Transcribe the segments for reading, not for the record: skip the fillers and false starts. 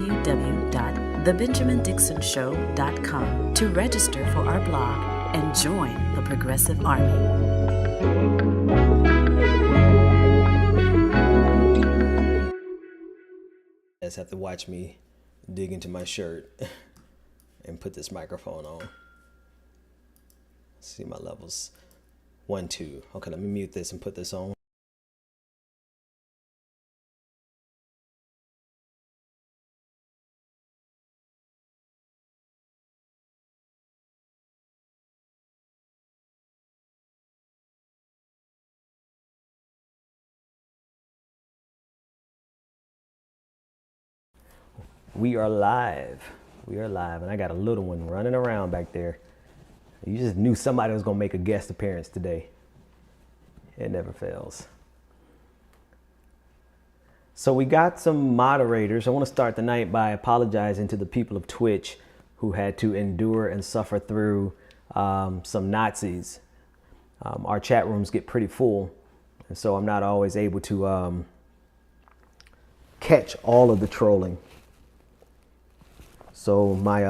www.thebenjamindixonshow.com to register for our blog and join the Progressive Army. You guys have to watch me dig into my shirt and put this microphone on. See my levels. 1, 2. Okay, let me mute this and put this on. We are live. We are live, and I got a little one running around back there. You just knew somebody was going to make a guest appearance today. It never fails. So we got some moderators. I want to start the night by apologizing to the people of Twitch who had to endure and suffer through some Nazis. Our chat rooms get pretty full, and so I'm not always able to catch all of the trolling. So my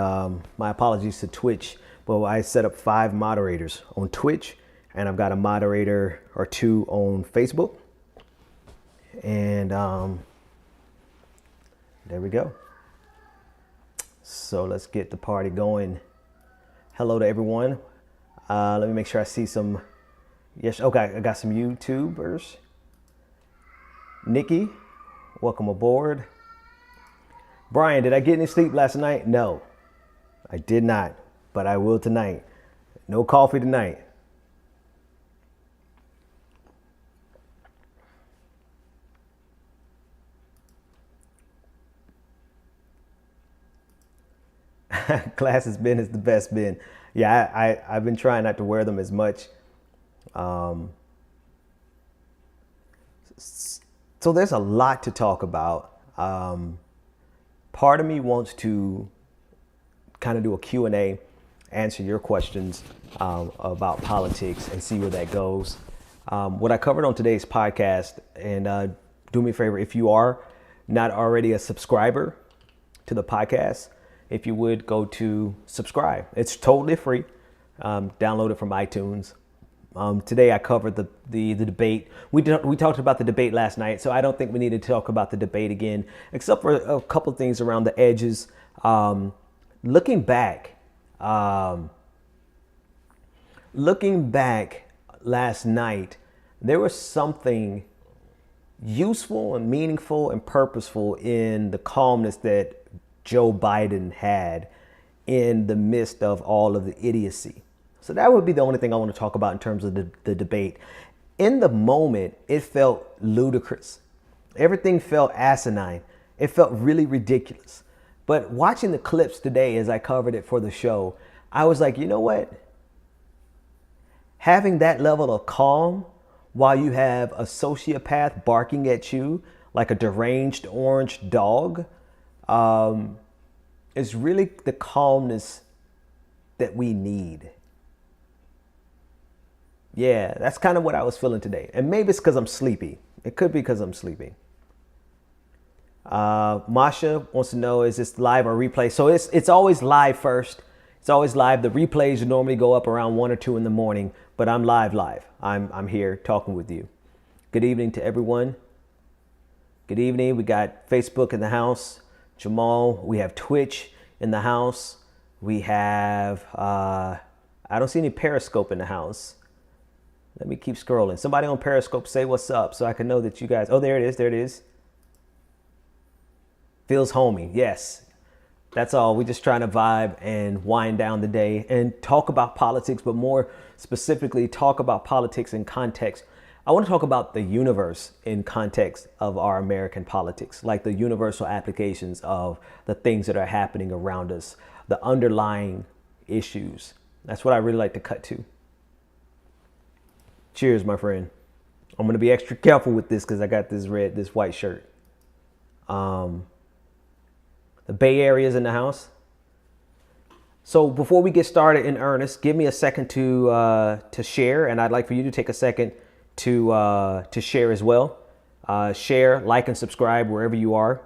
apologies to Twitch. Well, I set up 5 moderators on Twitch, and I've got a moderator or 2 on Facebook. And there we go. So let's get the party going. Hello to everyone. Let me make sure I see some. Yes, okay, I got some YouTubers. Nikki, welcome aboard. Brian, did I get any sleep last night? No, I did not, but I will tonight. No coffee tonight. Class has been is the best been. Yeah, I've been trying not to wear them as much. So there's a lot to talk about. Part of me wants to kind of do a Q&A, answer your questions about politics and see where that goes. What I covered on today's podcast, and do me a favor, if you are not already a subscriber to the podcast, if you would go to subscribe. It's totally free. Download it from iTunes. Today I covered the debate. We talked about the debate last night, so I don't think we need to talk about the debate again, except for a couple of things around the edges. Looking back last night, there was something useful and meaningful and purposeful in the calmness that Joe Biden had in the midst of all of the idiocy. So that would be the only thing I want to talk about in terms of the debate. In the moment, it felt ludicrous. Everything felt asinine. It felt really ridiculous. But watching the clips today as I covered it for the show, I was like, you know what? Having that level of calm while you have a sociopath barking at you like a deranged orange dog is really the calmness that we need. Yeah, that's kind of what I was feeling today. And maybe it's because I'm sleepy. It could be because I'm sleepy. Masha wants to know, is this live or replay? So it's always live first. It's always live. The replays normally go up around 1 or 2 in the morning, but I'm live. I'm here talking with you. Good evening to everyone. Good evening. We got Facebook in the house. Jamal, we have Twitch in the house. We have, I don't see any Periscope in the house. Let me keep scrolling. Somebody on Periscope say what's up so I can know that you guys, oh, there it is. There it is. Feels homey. Yes. That's all. We're just trying to vibe and wind down the day and talk about politics, but more specifically, talk about politics in context. I want to talk about the universe in context of our American politics, like the universal applications of the things that are happening around us, the underlying issues. That's what I really like to cut to. Cheers, my friend. I'm going to be extra careful with this because I got this white shirt. The Bay Area is in the house. So before we get started in earnest, give me a second to share, and I'd like for you to take a second to share as well. Share, like, and subscribe wherever you are.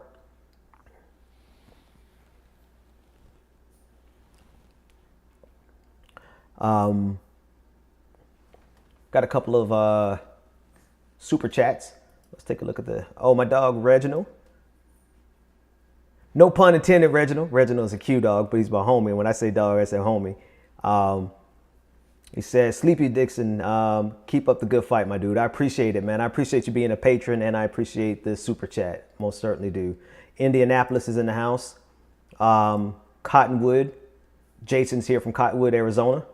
Got a couple of super chats. Let's take a look at my dog Reginald. No pun intended, Reginald. Reginald's a cute dog, but he's my homie. When I say dog, I say homie. He says, Sleepy Dixon, keep up the good fight, my dude. I appreciate it, man. I appreciate you being a patron, and I appreciate the super chat. Most certainly do. Indianapolis is in the house. Cottonwood. Jason's here from Cottonwood, Arizona.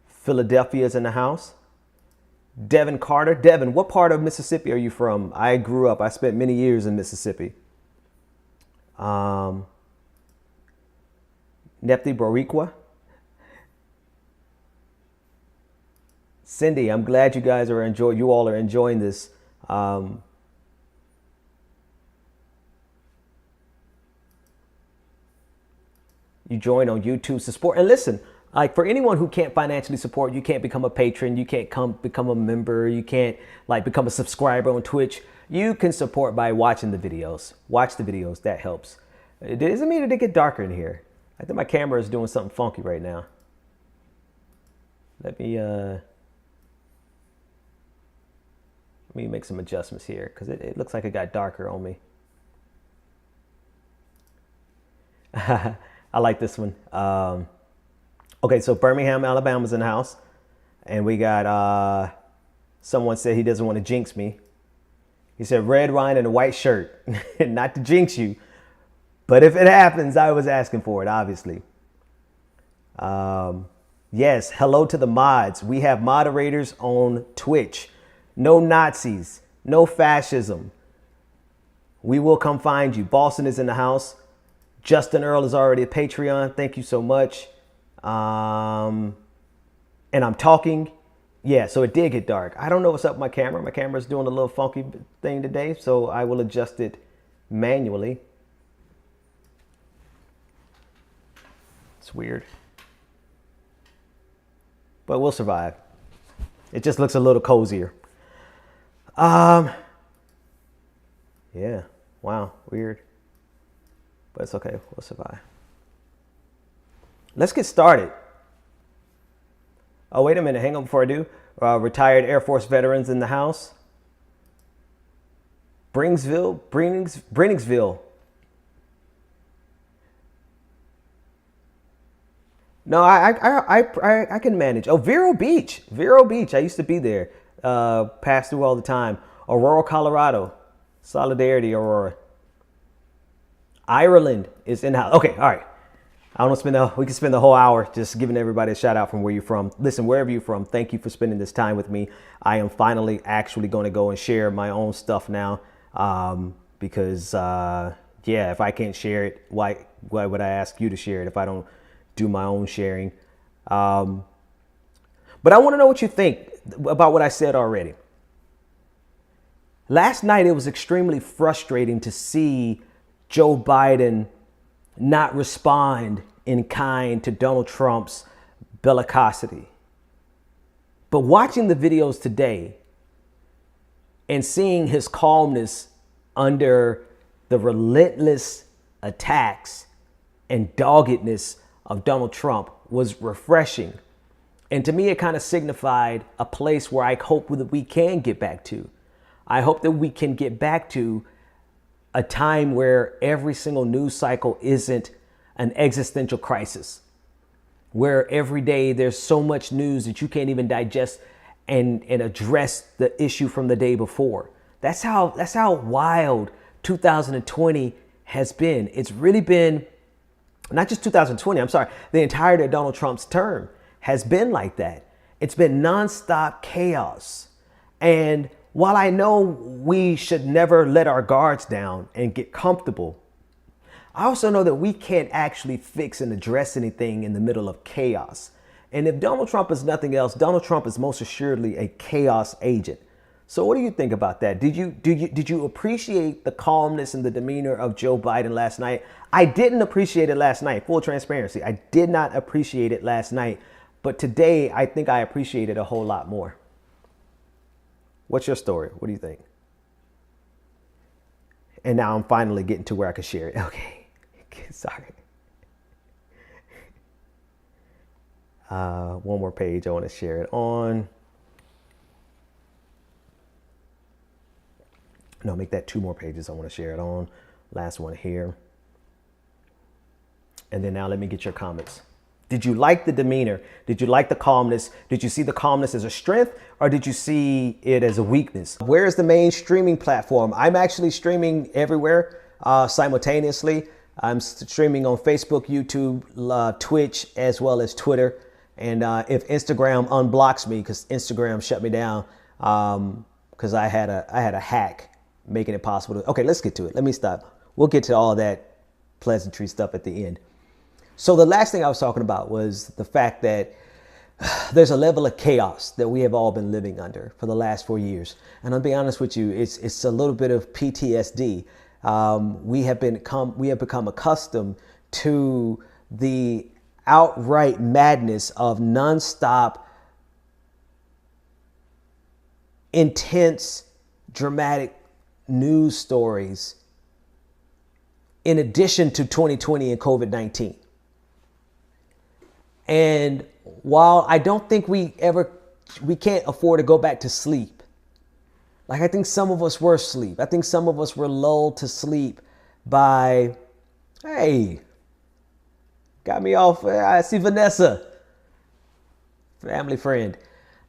Philadelphia is in the house. Devin Carter. Devin, what part of Mississippi are you from? I spent many years in Mississippi. Nepti Boricua. Cindy, I'm glad you all are enjoying this. You join on YouTube to support. And listen, like for anyone who can't financially support, you can't become a patron, you can't become a member, you can't like become a subscriber on Twitch. You can support by watching the videos. Watch the videos, that helps. It doesn't mean that it get darker in here. I think my camera is doing something funky right now. Let me make some adjustments here because it looks like it got darker on me. I like this one. Okay, so Birmingham, Alabama's in the house. And we got, someone said he doesn't want to jinx me. He said red wine and a white shirt. Not to jinx you. But if it happens, I was asking for it, obviously. Yes, hello to the mods. We have moderators on Twitch. No Nazis. No fascism. We will come find you. Boston is in the house. Justin Earl is already a Patreon. Thank you so much. And I'm talking. Yeah, so it did get dark. I don't know what's up with my camera. My camera's doing a little funky thing today, so I will adjust it manually. It's weird. But we'll survive. It just looks a little cozier. Yeah, wow, weird. But it's okay, we'll survive. Let's get started. Oh, wait a minute, hang on before I do. Retired Air Force veterans in the house. Brenningsville. No, I can manage. Oh, Vero Beach. I used to be there. Pass through all the time. Aurora, Colorado. Solidarity, Aurora. Ireland is in the house. Okay, all right. We can spend the whole hour just giving everybody a shout out from where you're from. Listen, wherever you're from, thank you for spending this time with me. I am finally actually going to go and share my own stuff now. Because if I can't share it, why would I ask you to share it if I don't do my own sharing? But I want to know what you think about what I said already. Last night, it was extremely frustrating to see Joe Biden not respond in kind to Donald Trump's bellicosity. But watching the videos today and seeing his calmness under the relentless attacks and doggedness of Donald Trump was refreshing. And to me, it kind of signified a place where I hope that we can get back to. I hope that we can get back to a time where every single news cycle isn't an existential crisis, where every day there's so much news that you can't even digest and address the issue from the day before. That's how wild 2020 has been. It's really been not just 2020, I'm sorry, the entirety of Donald Trump's term has been like that. It's been nonstop chaos. And while I know we should never let our guards down and get comfortable, I also know that we can't actually fix and address anything in the middle of chaos. And if Donald Trump is nothing else, Donald Trump is most assuredly a chaos agent. So what do you think about that? Did you appreciate the calmness and the demeanor of Joe Biden last night? I didn't appreciate it last night. Full transparency. I did not appreciate it last night. But today, I think I appreciate it a whole lot more. What's your story? What do you think? And now I'm finally getting to where I can share it. Okay. Sorry. One more page I want to share it on. No, make that 2 more pages I want to share it on. Last one here. And then now let me get your comments. Did you like the demeanor? Did you like the calmness? Did you see the calmness as a strength, or did you see it as a weakness? Where is the main streaming platform? I'm actually streaming everywhere simultaneously. I'm streaming on Facebook, YouTube, Twitch, as well as Twitter. And if Instagram unblocks me, because Instagram shut me down, because I had a hack making it possible to. Okay, let's get to it. Let me stop. We'll get to all that pleasantry stuff at the end. So the last thing I was talking about was the fact that there's a level of chaos that we have all been living under for the last 4 years. And I'll be honest with you, it's a little bit of PTSD. We have become accustomed to the outright madness of nonstop, intense, dramatic news stories in addition to 2020 and COVID-19. And while I don't think we can't afford to go back to sleep. Like, I think some of us were asleep. I think some of us were lulled to sleep by, hey, got me off. I see Vanessa, family friend.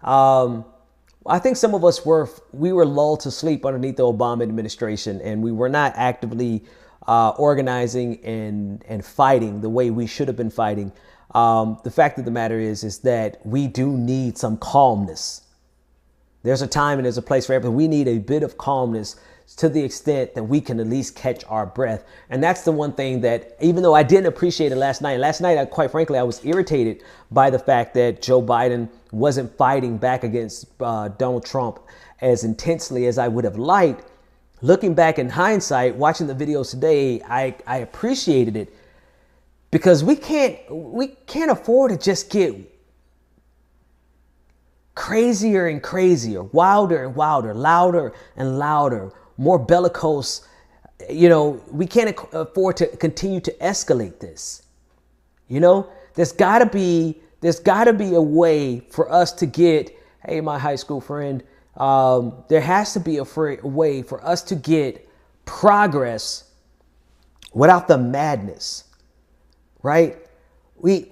I think some of us were lulled to sleep underneath the Obama administration, and we were not actively organizing and fighting the way we should have been fighting. The fact of the matter is that we do need some calmness. There's a time and there's a place for everything. We need a bit of calmness to the extent that we can at least catch our breath. And that's the one thing that, even though I didn't appreciate it last night, quite frankly, I was irritated by the fact that Joe Biden wasn't fighting back against Donald Trump as intensely as I would have liked. Looking back in hindsight, watching the videos today, I appreciated it, because we can't afford to just get crazier and crazier, wilder and wilder, louder and louder, more bellicose. You know, we can't afford to continue to escalate this. You know, there's got to be a way for us to get, hey, my high school friend, there has to be a way for us to get progress without the madness, right? We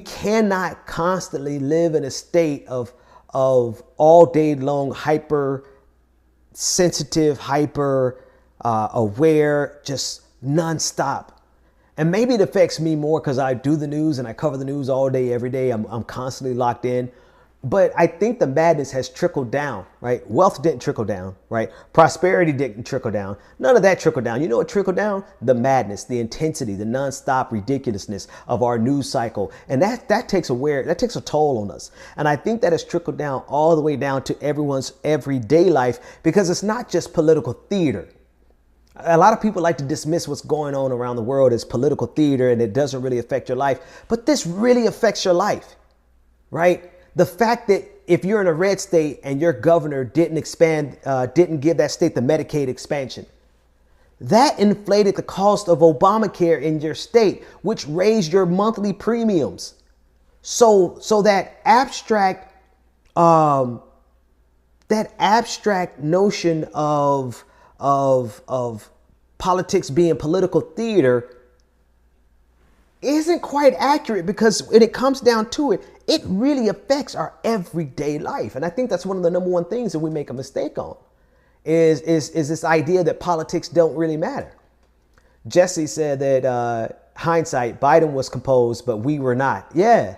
cannot constantly live in a state of all day long hyper sensitive, hyper aware, just nonstop. And maybe it affects me more because I do the news and I cover the news all day, every day. I'm constantly locked in. But I think the madness has trickled down, right? Wealth didn't trickle down, right? Prosperity didn't trickle down. None of that trickled down. You know what trickled down? The madness, the intensity, the nonstop ridiculousness of our news cycle. And that takes a toll on us. And I think that has trickled down all the way down to everyone's everyday life, because it's not just political theater. A lot of people like to dismiss what's going on around the world as political theater and it doesn't really affect your life. But this really affects your life, right? The fact that if you're in a red state and your governor didn't give that state the Medicaid expansion, that inflated the cost of Obamacare in your state, which raised your monthly premiums. So that abstract notion of politics being political theater isn't quite accurate, because when it comes down to it, it really affects our everyday life. And I think that's one of the number one things that we make a mistake on is this idea that politics don't really matter. Jesse said that hindsight, Biden was composed, but we were not. Yeah.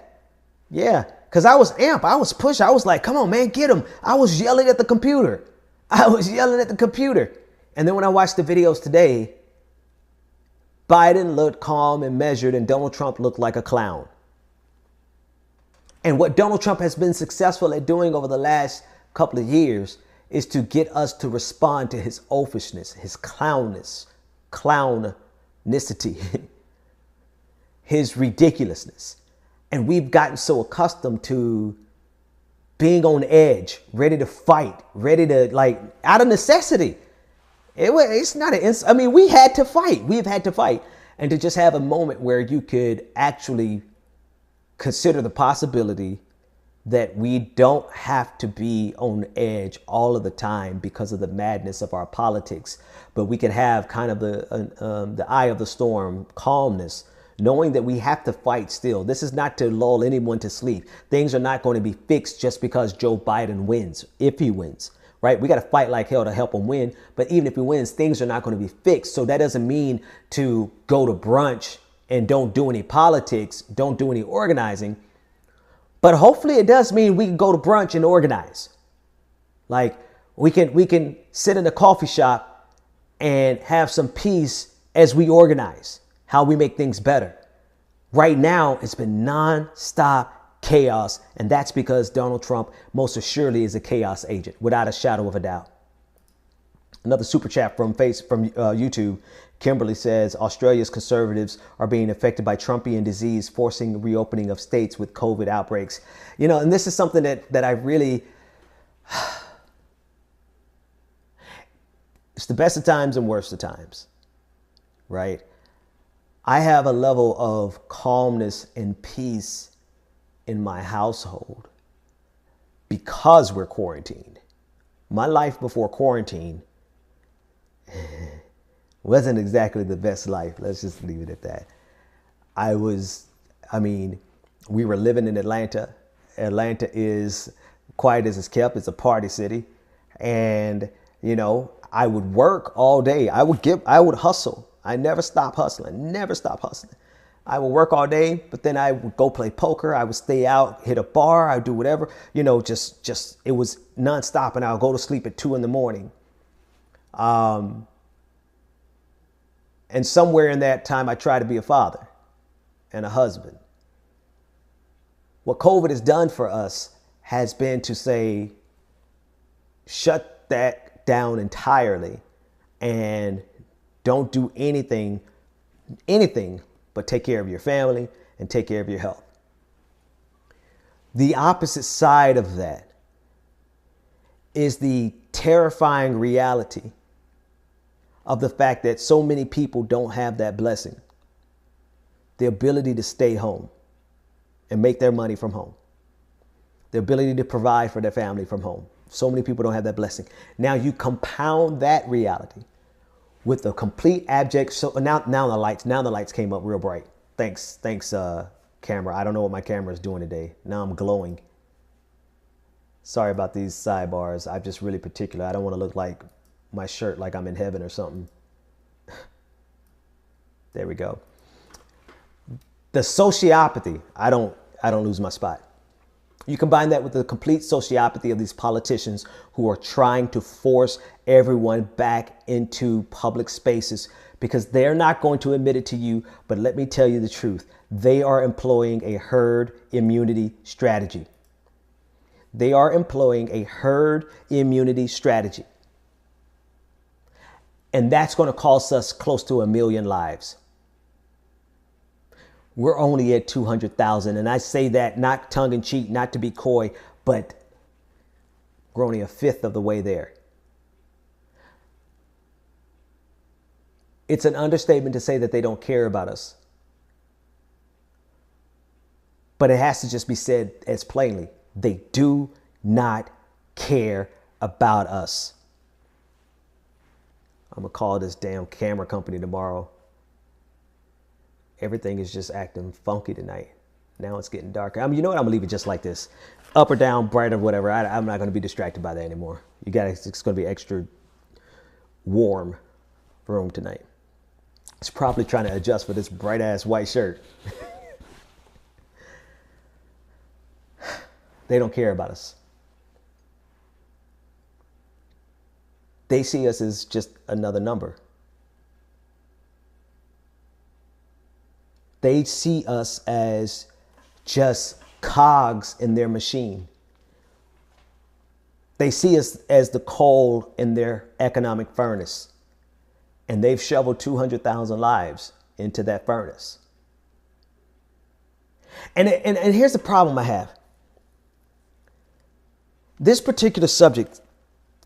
Because I was amped. I was pushed. I was like, come on, man, get him. I was yelling at the computer. And then when I watched the videos today, Biden looked calm and measured, and Donald Trump looked like a clown. And what Donald Trump has been successful at doing over the last couple of years is to get us to respond to his oafishness, his clownicity, his ridiculousness. And we've gotten so accustomed to being on edge, ready to fight, ready to, like, out of necessity. It's not we had to fight. We've had to fight. And to just have a moment where you could actually consider the possibility that we don't have to be on edge all of the time because of the madness of our politics, but we can have kind of the eye of the storm calmness, knowing that we have to fight still. This is not to lull anyone to sleep. Things are not going to be fixed just because Joe Biden wins, if he wins, right? We got to fight like hell to help him win. But even if he wins, things are not going to be fixed. So that doesn't mean to go to brunch and don't do any politics, don't do any organizing. But hopefully it does mean we can go to brunch and organize. Like we can sit in a coffee shop and have some peace as we organize how we make things better. Right now, it's been nonstop chaos. And that's because Donald Trump most assuredly is a chaos agent, without a shadow of a doubt. Another super chat from YouTube. Kimberly says Australia's conservatives are being affected by Trumpian disease, forcing reopening of states with COVID outbreaks. You know, and this is something that I really, it's the best of times and worst of times, right? I have a level of calmness and peace in my household because we're quarantined. My life before quarantine wasn't exactly the best life. Let's just leave it at that. We were living in Atlanta. Atlanta is quiet as it's kept. It's a party city. And, you know, I would work all day. I would hustle. I never stop hustling. I would work all day, but then I would go play poker. I would stay out, hit a bar. I would do whatever, you know, just it was nonstop. And I'll go to sleep at 2 a.m. And somewhere in that time, I tried to be a father and a husband. What COVID has done for us has been to say, shut that down entirely and don't do anything but take care of your family and take care of your health. The opposite side of that is the terrifying reality of the fact that so many people don't have that blessing, the ability to stay home and make their money from home, the ability to provide for their family from home. So many people don't have that blessing. Now you compound that reality with the complete abject. So now the lights came up real bright. Thanks, camera. I don't know what my camera is doing today. Now I'm glowing. Sorry about these sidebars. I'm just really particular. I don't want to look like my shirt like I'm in heaven or something. There we go. The sociopathy. I don't lose my spot. You combine that with the complete sociopathy of these politicians who are trying to force everyone back into public spaces because they're not going to admit it to you. But let me tell you the truth. They are employing a herd immunity strategy. They are employing a herd immunity strategy. And that's going to cost us close to 1 million lives. We're only at 200,000. And I say that not tongue in cheek, not to be coy, but we're only 1/5 of the way there. It's an understatement to say that they don't care about us. But it has to just be said as plainly. They do not care about us. I'm going to call this damn camera company tomorrow. Everything is just acting funky tonight. Now it's getting darker. You know what? I'm going to leave it just like this. Up or down, bright or whatever. I'm not going to be distracted by that anymore. It's going to be extra warm room tonight. It's probably trying to adjust for this bright ass white shirt. They don't care about us. They see us as just another number. They see us as just cogs in their machine. They see us as the coal in their economic furnace. And they've shoveled 200,000 lives into that furnace. And here's the problem I have. This particular subject,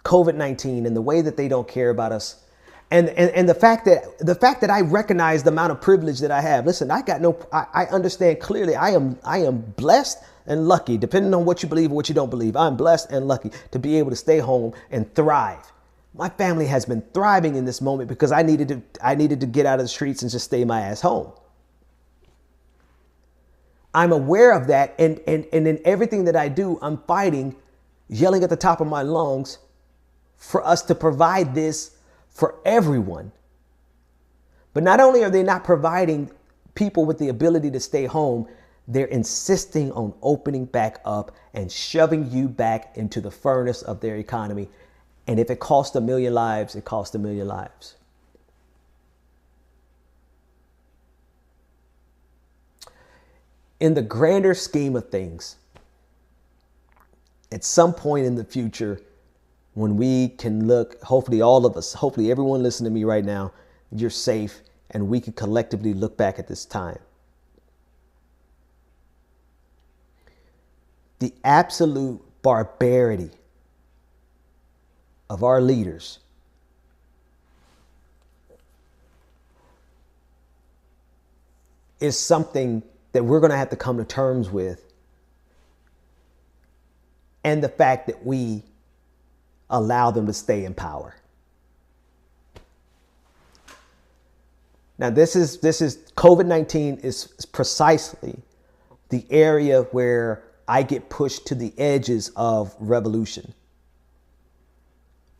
COVID-19, and the way that they don't care about us, And the fact that I recognize the amount of privilege that I have. Listen, I understand clearly. I am blessed and lucky, depending on what you believe or what you don't believe. I'm blessed and lucky to be able to stay home and thrive. My family has been thriving in this moment because I needed to get out of the streets and just stay my ass home. I'm aware of that, and in everything that I do, I'm fighting, yelling at the top of my lungs for us to provide this for everyone. But not only are they not providing people with the ability to stay home, they're insisting on opening back up and shoving you back into the furnace of their economy. And if it costs 1 million lives, it costs 1 million lives. In the grander scheme of things, at some point in the future, when we can look, hopefully all of us, hopefully everyone listening to me right now, you're safe, and we can collectively look back at this time. The absolute barbarity of our leaders is something that we're going to have to come to terms with. And the fact that we allow them to stay in power. Now, this is COVID-19 is precisely the area where I get pushed to the edges of revolution.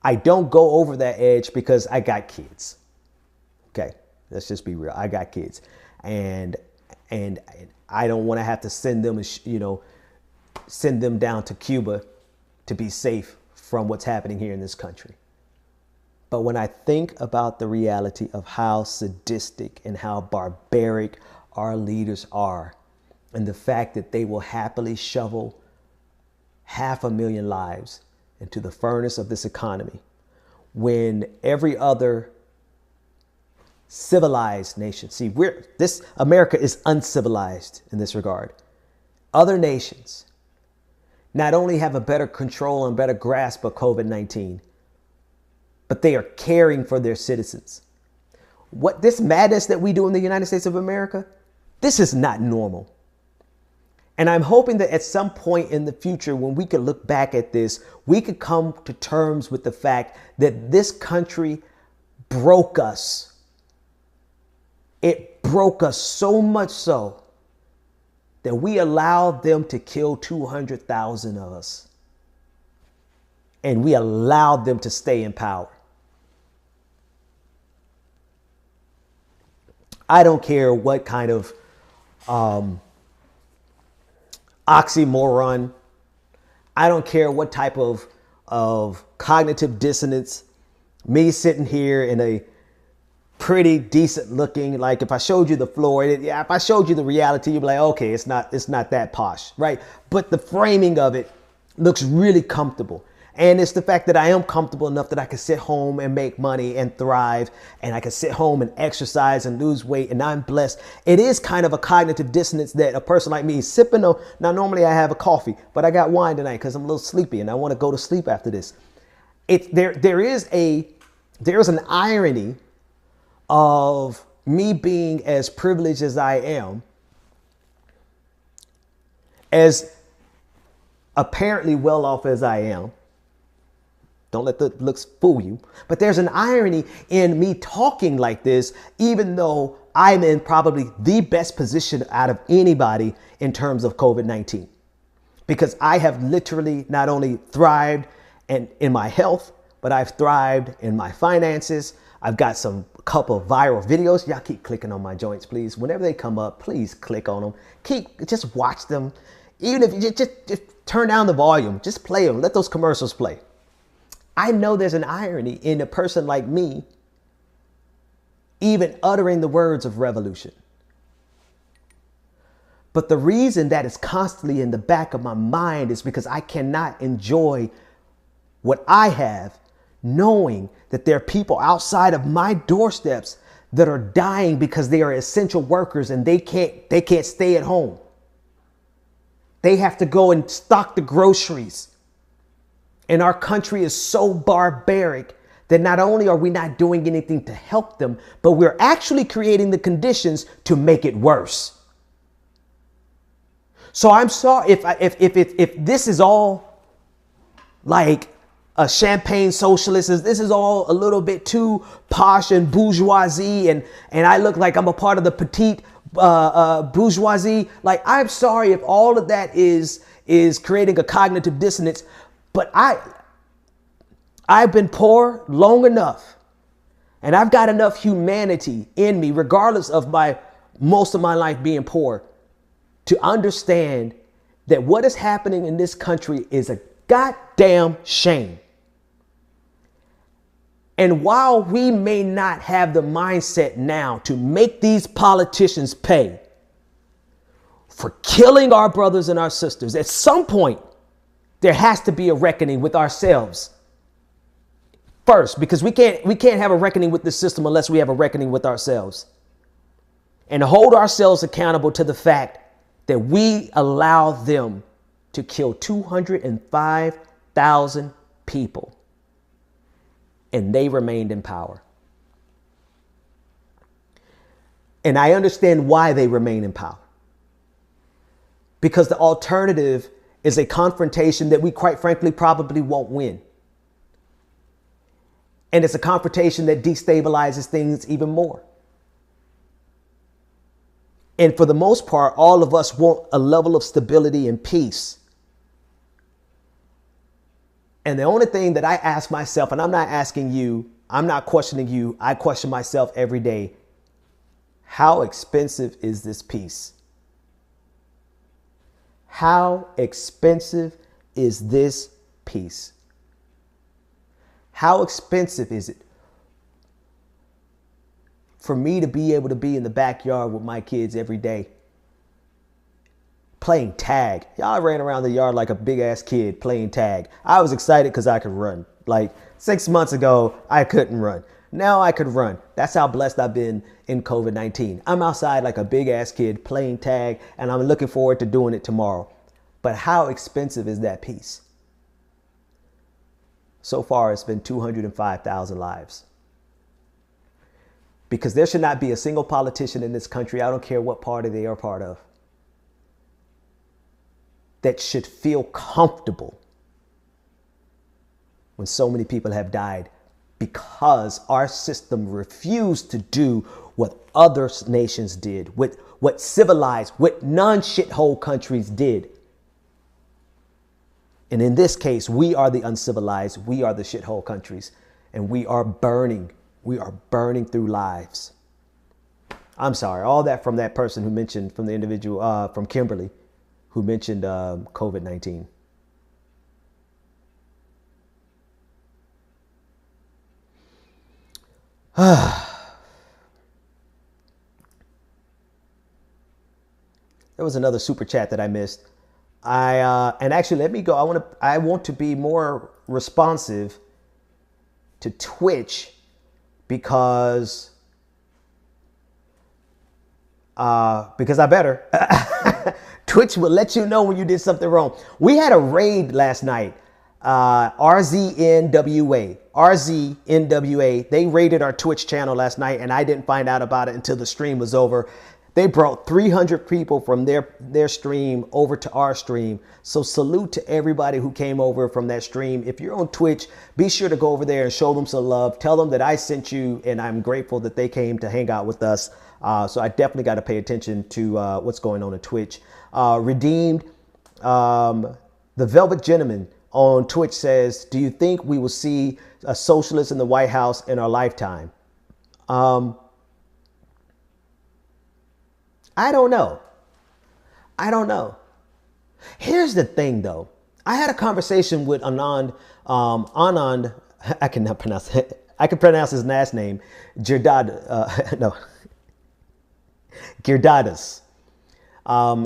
I don't go over that edge because I got kids. Okay, let's just be real. I got kids, and I don't want to have to send them, send them down to Cuba to be safe from what's happening here in this country. But when I think about the reality of how sadistic and how barbaric our leaders are, and the fact that they will happily shovel 500,000 lives into the furnace of this economy, when every other civilized nation, see, America is uncivilized in this regard. Other nations not only have a better control and better grasp of COVID-19, but they are caring for their citizens. What this madness that we do in the United States of America, this is not normal. And I'm hoping that at some point in the future, when we can look back at this, we could come to terms with the fact that this country broke us. It broke us so much so that we allowed them to kill 200,000 of us. And we allowed them to stay in power. I don't care what kind of oxymoron. I don't care what type of cognitive dissonance. Me sitting here in a pretty decent looking, like if I showed you the floor, if I showed you the reality, you'd be like, okay, it's not that posh, right? But the framing of it looks really comfortable. And it's the fact that I am comfortable enough that I can sit home and make money and thrive, and I can sit home and exercise and lose weight, and I'm blessed. It is kind of a cognitive dissonance that a person like me is sipping on. Now, normally I have a coffee, but I got wine tonight because I'm a little sleepy and I want to go to sleep after this. There is an irony of me being as privileged as I am, as apparently well off as I am. Don't let the looks fool you. But there's an irony in me talking like this, even though I'm in probably the best position out of anybody in terms of COVID-19. Because I have literally not only thrived in my health, but I've thrived in my finances. I've got a couple of viral videos. Y'all keep clicking on my joints, please. Whenever they come up, please click on them. Just watch them. Even if you just turn down the volume, just play them. Let those commercials play. I know there's an irony in a person like me even uttering the words of revolution. But the reason that is constantly in the back of my mind is because I cannot enjoy what I have, knowing that there are people outside of my doorsteps that are dying because they are essential workers and they can't stay at home. They have to go and stock the groceries. And our country is so barbaric then not only are we not doing anything to help them, but we're actually creating the conditions to make it worse. So I'm sorry if this is all like a champagne socialist, this is all a little bit too posh and bourgeoisie, and I look like I'm a part of the petite bourgeoisie. Like, I'm sorry if all of that is creating a cognitive dissonance, but I've been poor long enough, and I've got enough humanity in me, regardless of most of my life being poor, to understand that what is happening in this country is a goddamn shame. And while we may not have the mindset now to make these politicians pay for killing our brothers and our sisters, at some point, there has to be a reckoning with ourselves first, because we can't have a reckoning with the system unless we have a reckoning with ourselves, and hold ourselves accountable to the fact that we allow them to kill 205,000 people, and they remained in power. And I understand why they remain in power, because the alternative is a confrontation that we, quite frankly, probably won't win. And it's a confrontation that destabilizes things even more. And for the most part, all of us want a level of stability and peace. And the only thing that I ask myself, and I'm not asking you, I'm not questioning you, I question myself every day: how expensive is this peace? How expensive is this peace? How expensive is it for me to be able to be in the backyard with my kids every day, playing tag? Y'all ran around the yard like a big ass kid playing tag. I was excited because I could run. Like 6 months ago, I couldn't run. Now I could run. That's how blessed I've been in COVID-19. I'm outside like a big ass kid playing tag, and I'm looking forward to doing it tomorrow. But how expensive is that peace? So far, it's been 205,000 lives. Because there should not be a single politician in this country, I don't care what party they are part of, that should feel comfortable when so many people have died, because our system refused to do what other nations did, what civilized, what non-shithole countries did. And in this case, we are the uncivilized, we are the shithole countries, and we are burning through lives. I'm sorry, all that from that person who mentioned, from the individual, from Kimberly, who mentioned COVID-19. There was another super chat that I missed. And actually, let me go. I want to be more responsive to Twitch, because I better. Twitch will let you know when you did something wrong. We had a raid last night. RZNWA. They raided our Twitch channel last night, and I didn't find out about it until the stream was over. They brought 300 people from their stream over to our stream. So salute to everybody who came over from that stream. If you're on Twitch, be sure to go over there and show them some love. Tell them that I sent you, and I'm grateful that they came to hang out with us. So I definitely got to pay attention to what's going on Twitch. Redeemed, the Velvet Gentleman on Twitch says, do you think we will see a socialist in the White House in our lifetime? I don't know. Here's the thing, though. I had a conversation with Anand. I cannot pronounce it. I can pronounce his last name, Girdadas.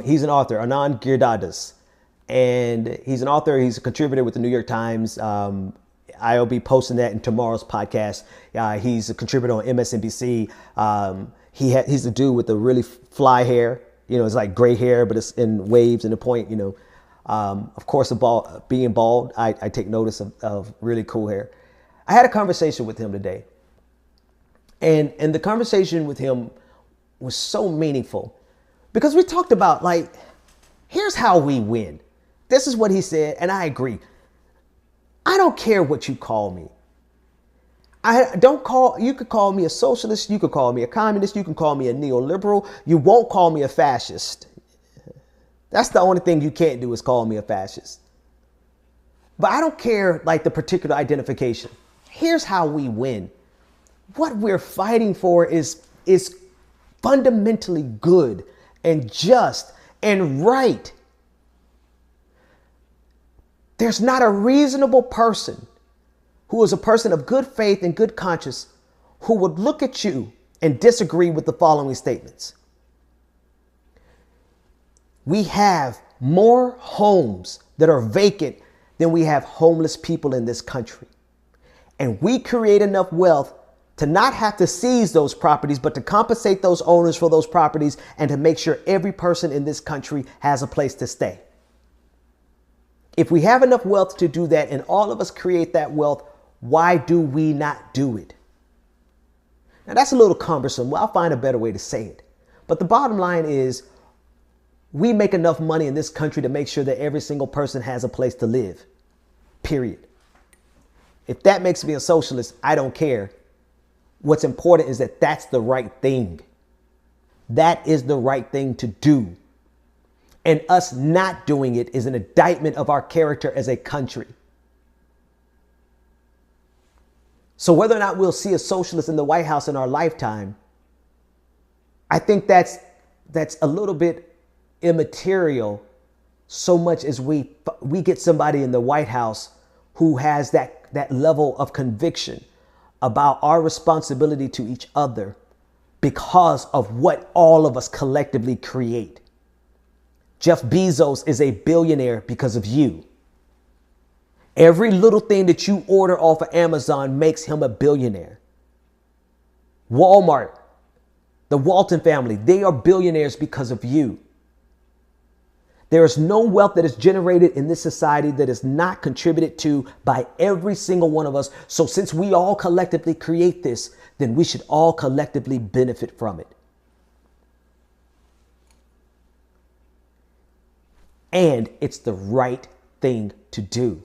He's an author, Anand Girdadas. And he's an author. He's a contributor with the New York Times. I'll be posting that in tomorrow's podcast. He's a contributor on MSNBC. He's a dude with the really fly hair. You know, it's like gray hair, but it's in waves and a point, you know. Of course, being bald, I take notice of really cool hair. I had a conversation with him today. And the conversation with him was so meaningful because we talked about, like, here's how we win. This is what he said, and I agree. I don't care what you call me. You could call me a socialist, you could call me a communist, you can call me a neoliberal. You won't call me a fascist. That's the only thing you can't do is call me a fascist. But I don't care, like, the particular identification. Here's how we win. What we're fighting for is fundamentally good and just and right. There's not a reasonable person who is a person of good faith and good conscience who would look at you and disagree with the following statements. We have more homes that are vacant than we have homeless people in this country. And we create enough wealth to not have to seize those properties, but to compensate those owners for those properties and to make sure every person in this country has a place to stay. If we have enough wealth to do that and all of us create that wealth, why do we not do it? Now that's a little cumbersome. Well, I'll find a better way to say it. But the bottom line is we make enough money in this country to make sure that every single person has a place to live, period. If that makes me a socialist, I don't care. What's important is that that's the right thing. That is the right thing to do. And us not doing it is an indictment of our character as a country. So whether or not we'll see a socialist in the White House in our lifetime, I think that's a little bit immaterial, so much as we get somebody in the White House who has that level of conviction about our responsibility to each other because of what all of us collectively create. Jeff Bezos is a billionaire because of you. Every little thing that you order off of Amazon makes him a billionaire. Walmart, the Walton family, they are billionaires because of you. There is no wealth that is generated in this society that is not contributed to by every single one of us. So since we all collectively create this, then we should all collectively benefit from it. And it's the right thing to do.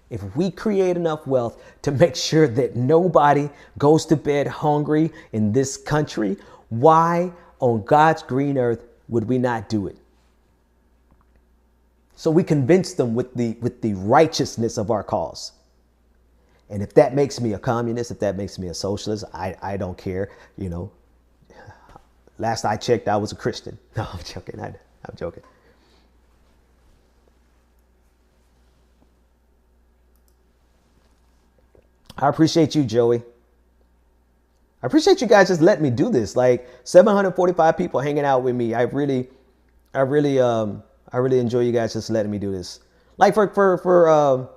If we create enough wealth to make sure that nobody goes to bed hungry in this country, why on God's green earth would we not do it? So we convince them with the righteousness of our cause. And if that makes me a communist, if that makes me a socialist, I don't care. You know, last I checked, I was a Christian. No, I'm joking. I'm joking. I appreciate you, Joey. I appreciate you guys just letting me do this. Like 745 people hanging out with me. I really enjoy you guys just letting me do this. Like for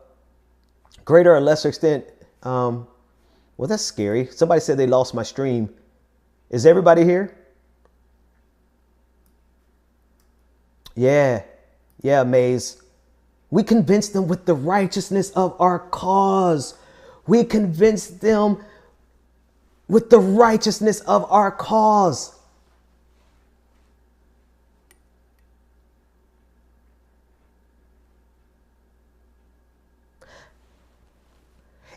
greater or lesser extent. Well, that's scary. Somebody said they lost my stream. Is everybody here? Yeah, Maze. We convinced them with the righteousness of our cause. We convinced them with the righteousness of our cause.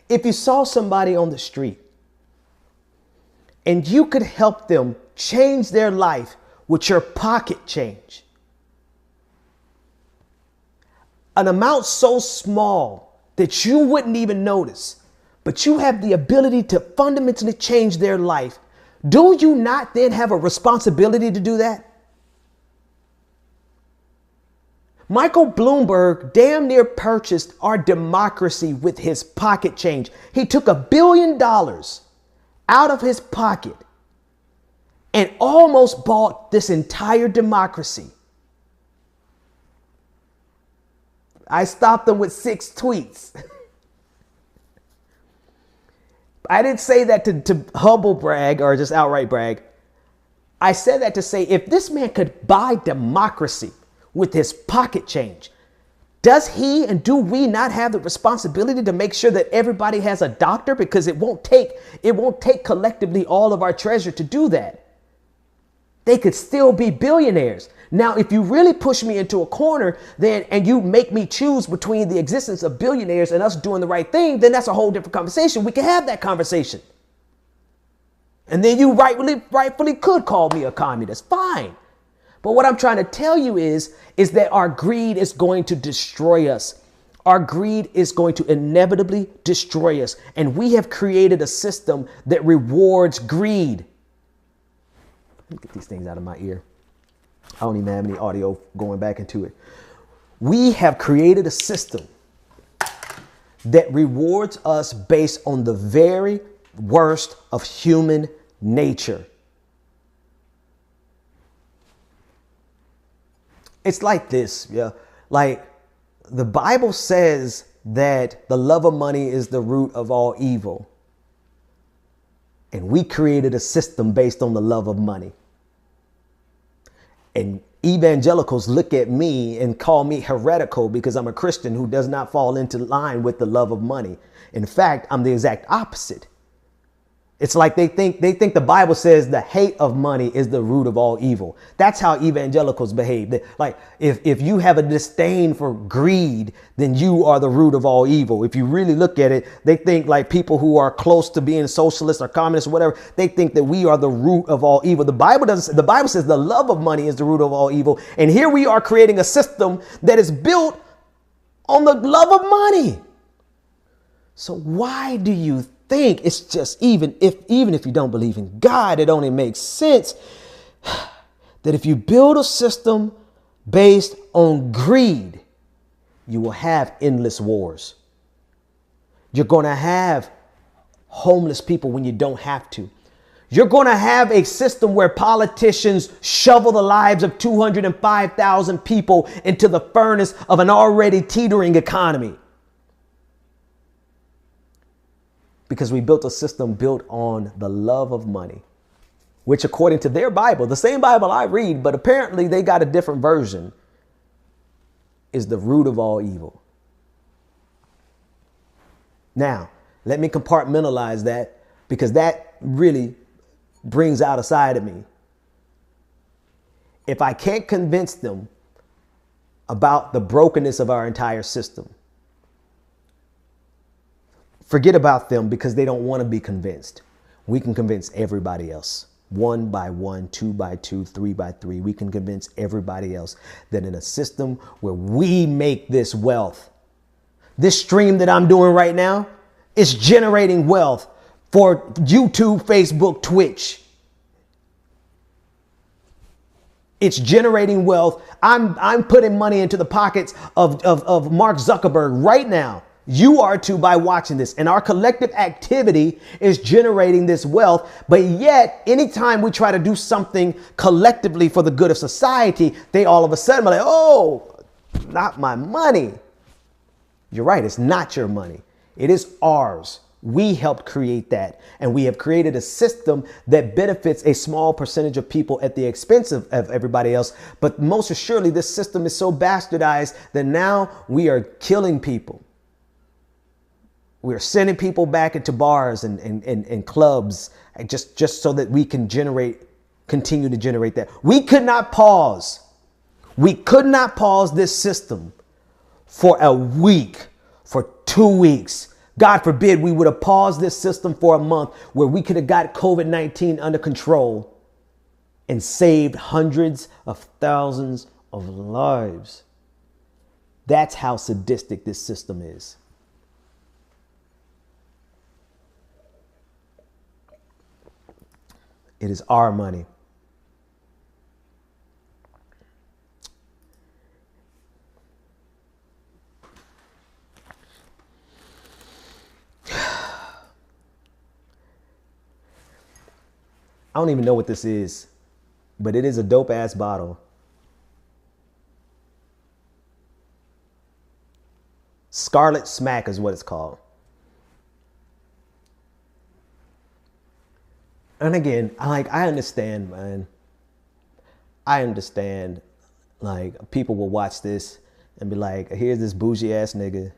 If you saw somebody on the street and you could help them change their life with your pocket change, an amount so small that you wouldn't even notice, but you have the ability to fundamentally change their life, do you not then have a responsibility to do that? Michael Bloomberg damn near purchased our democracy with his pocket change. He took $1 billion out of his pocket and almost bought this entire democracy. I stopped him with 6 tweets. I didn't say that to humble brag or just outright brag. I said that to say if this man could buy democracy with his pocket change, Does he and do we not have the responsibility to make sure that everybody has a doctor? Because it won't take collectively all of our treasure to do that. They could still be billionaires. Now, if you really push me into a corner and you make me choose between the existence of billionaires and us doing the right thing, then that's a whole different conversation. We can have that conversation. And then you rightfully could call me a communist. Fine. But what I'm trying to tell you is that our greed is going to destroy us. Our greed is going to inevitably destroy us. And we have created a system that rewards greed. Let me get these things out of my ear. I don't even have any audio going back into it. We have created a system that rewards us based on the very worst of human nature. It's like this, yeah. Like the Bible says that the love of money is the root of all evil. And we created a system based on the love of money. And evangelicals look at me and call me heretical because I'm a Christian who does not fall into line with the love of money. In fact, I'm the exact opposite. It's like they think the Bible says the hate of money is the root of all evil. That's how evangelicals behave. Like if you have a disdain for greed, then you are the root of all evil. If you really look at it, they think like people who are close to being socialist or communist or whatever, they think that we are the root of all evil. The Bible doesn't. The Bible says the love of money is the root of all evil. And here we are creating a system that is built on the love of money. So why do you think it's just even if you don't believe in God, it only makes sense that if you build a system based on greed, you will have endless wars. You're going to have homeless people when you don't have to. You're going to have a system where politicians shovel the lives of 205,000 people into the furnace of an already teetering economy. Because we built a system built on the love of money, which according to their Bible, the same Bible I read, but apparently they got a different version, is the root of all evil. Now, let me compartmentalize that because that really brings out a side of me. If I can't convince them about the brokenness of our entire system, forget about them because they don't want to be convinced. We can convince everybody else. 1 by 1, 2 by 2, 3 by 3. We can convince everybody else that in a system where we make this wealth, this stream that I'm doing right now is generating wealth for YouTube, Facebook, Twitch. It's generating wealth. I'm putting money into the pockets of Mark Zuckerberg right now. You are too by watching this, and our collective activity is generating this wealth. But yet, anytime we try to do something collectively for the good of society, they all of a sudden are like, oh, not my money. You're right. It's not your money. It is ours. We helped create that. And we have created a system that benefits a small percentage of people at the expense of everybody else. But most assuredly, this system is so bastardized that now we are killing people. We're sending people back into bars and clubs just so that we can continue to generate that. We could not pause. We could not pause this system for a week, for 2 weeks. God forbid we would have paused this system for a month where we could have got COVID-19 under control and saved hundreds of thousands of lives. That's how sadistic this system is. It is our money. I don't even know what this is, but it is a dope ass bottle. Scarlet Smack is what it's called. And again, I understand, man. I understand, like, people will watch this and be like, here's this bougie ass nigga,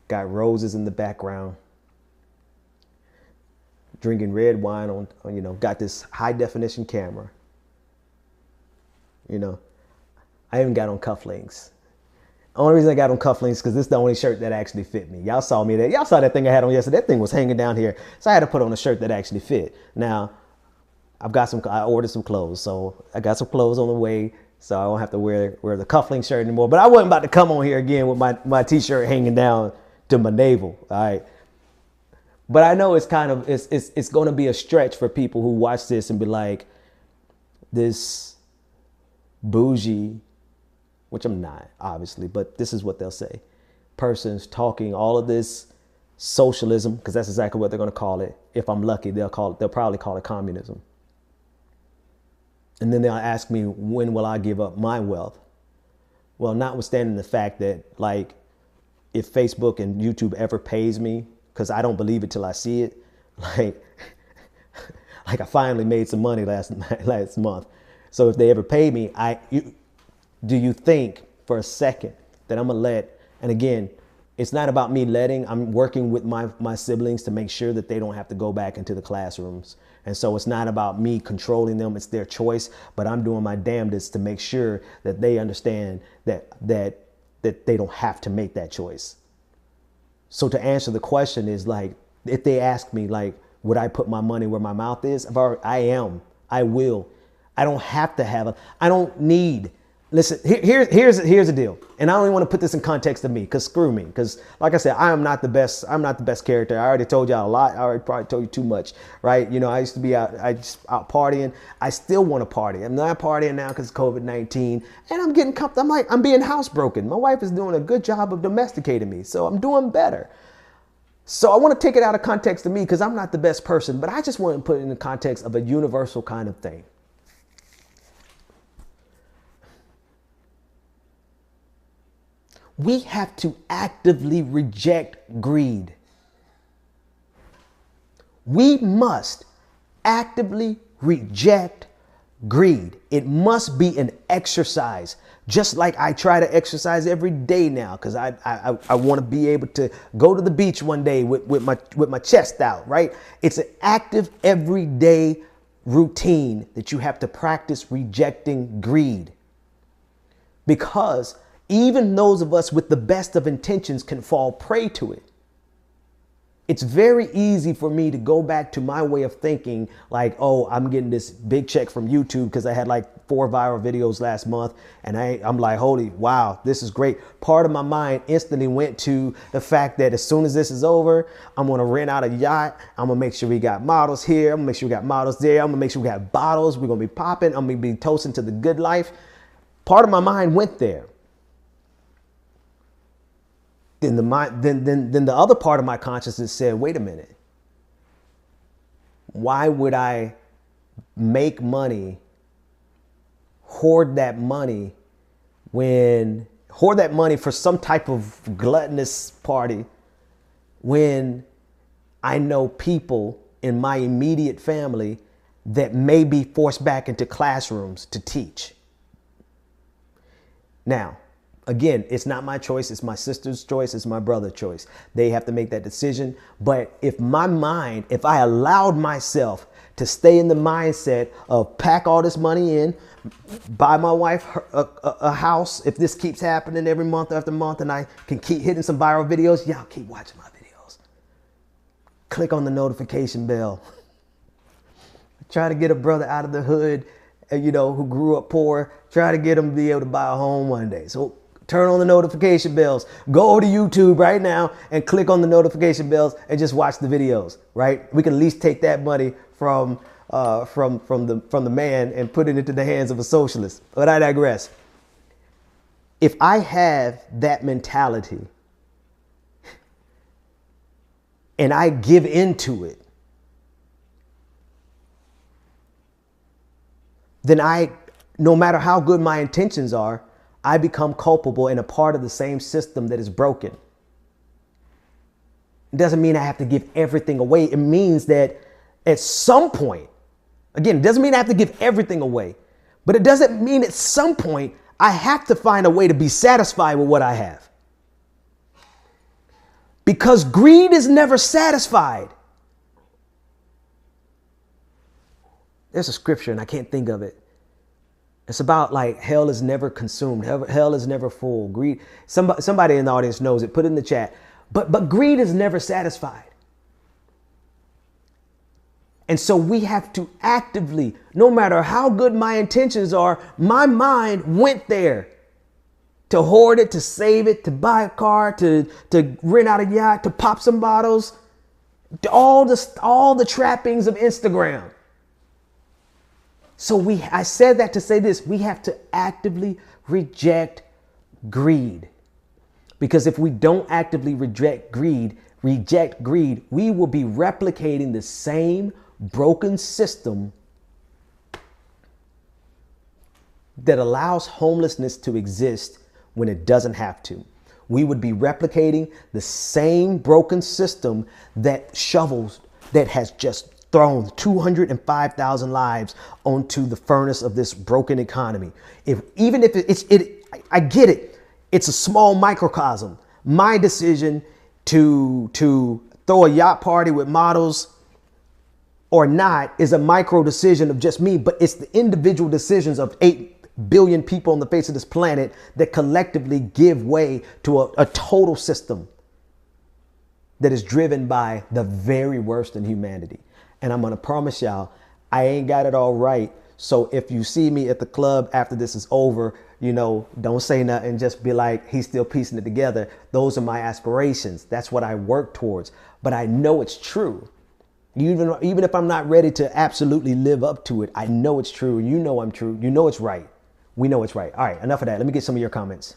got roses in the background, drinking red wine on got this high definition camera. I even got on cufflinks. Only reason I got on cufflinks because this is the only shirt that actually fit me. Y'all saw me there. Y'all saw that thing I had on yesterday. That thing was hanging down here. So I had to put on a shirt that actually fit. Now, I ordered some clothes. So I got some clothes on the way. So I won't have to wear the cufflink shirt anymore. But I wasn't about to come on here again with my t-shirt hanging down to my navel. All right. But I know it's going to be a stretch for people who watch this and be like, this bougie, which I'm not, obviously, but this is what they'll say. Person's talking all of this socialism, because that's exactly what they're going to call it. If I'm lucky, they'll probably call it communism. And then they'll ask me, when will I give up my wealth? Well, notwithstanding the fact that, like, if Facebook and YouTube ever pays me, because I don't believe it till I see it, like I finally made some money last month. So if they ever pay me, do you think for a second that I'm gonna and again, it's not about me I'm working with my siblings to make sure that they don't have to go back into the classrooms. And so it's not about me controlling them, it's their choice, but I'm doing my damnedest to make sure that they understand that they don't have to make that choice. So to answer the question is, like, if they ask me, like, would I put my money where my mouth is? I will. I don't have to I don't need. Listen, here's the deal. And I don't even want to put this in context of me, because screw me. Because like I said, I'm not the best character. I already told y'all a lot. I already probably told you too much, right? I used to be out partying. I still want to party. I'm not partying now because of COVID-19. And I'm getting comfortable. I'm being housebroken. My wife is doing a good job of domesticating me. So I'm doing better. So I want to take it out of context of me, because I'm not the best person. But I just want to put it in the context of a universal kind of thing. We have to actively reject greed. We must actively reject greed. It must be an exercise, just like I try to exercise every day now, because I want to be able to go to the beach one day with my chest out, right? It's an active everyday routine that you have to practice rejecting greed, because even those of us with the best of intentions can fall prey to it. It's very easy for me to go back to my way of thinking, like, oh, I'm getting this big check from YouTube because I had like 4 viral videos last month. And I'm like, holy, wow, this is great. Part of my mind instantly went to the fact that as soon as this is over, I'm going to rent out a yacht. I'm going to make sure we got models here. I'm going to make sure we got models there. I'm going to make sure we got bottles. We're going to be popping. I'm going to be toasting to the good life. Part of my mind went there. Then the other part of my consciousness said, wait a minute. Why would I make money, hoard that money for some type of gluttonous party when I know people in my immediate family that may be forced back into classrooms to teach? Now, again, it's not my choice. It's my sister's choice. It's my brother's choice. They have to make that decision. But if I allowed myself to stay in the mindset of pack all this money in, buy my wife a house, if this keeps happening every month after month and I can keep hitting some viral videos, y'all keep watching my videos. Click on the notification bell. Try to get a brother out of the hood, who grew up poor. Try to get him to be able to buy a home one day. So turn on the notification bells. Go to YouTube right now and click on the notification bells and just watch the videos, right? We can at least take that money from the man and put it into the hands of a socialist. But I digress. If I have that mentality and I give into it, then no matter how good my intentions are, I become culpable and a part of the same system that is broken. It doesn't mean I have to give everything away. It means that at some point, again, it doesn't mean I have to give everything away, but it doesn't mean at some point I have to find a way to be satisfied with what I have. Because greed is never satisfied. There's a scripture and I can't think of it. It's about like hell is never consumed. Hell is never full. Greed. Somebody in the audience knows it. Put it in the chat. But greed is never satisfied. And so we have to actively, no matter how good my intentions are, my mind went there to hoard it, to save it, to buy a car, to rent out a yacht, to pop some bottles, to all the trappings of Instagram. So I said that to say this, we have to actively reject greed. Because if we don't actively reject greed, we will be replicating the same broken system that allows homelessness to exist when it doesn't have to. We would be replicating the same broken system that has just thrown 205,000 lives onto the furnace of this broken economy. Even if I get it. It's a small microcosm. My decision to throw a yacht party with models or not is a micro decision of just me, but it's the individual decisions of 8 billion people on the face of this planet that collectively give way to a total system that is driven by the very worst in humanity. And I'm going to promise y'all, I ain't got it all right. So if you see me at the club after this is over, don't say nothing. Just be like, he's still piecing it together. Those are my aspirations. That's what I work towards. But I know it's true. Even if I'm not ready to absolutely live up to it, I know it's true. You know I'm true. You know it's right. We know it's right. All right, enough of that. Let me get some of your comments.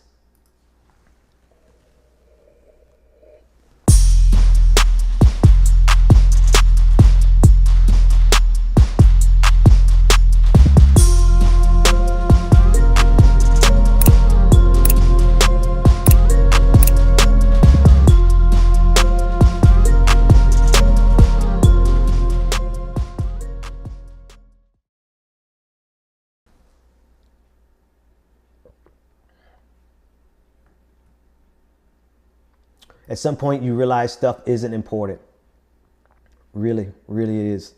At some point, you realize stuff isn't important. Really, really is.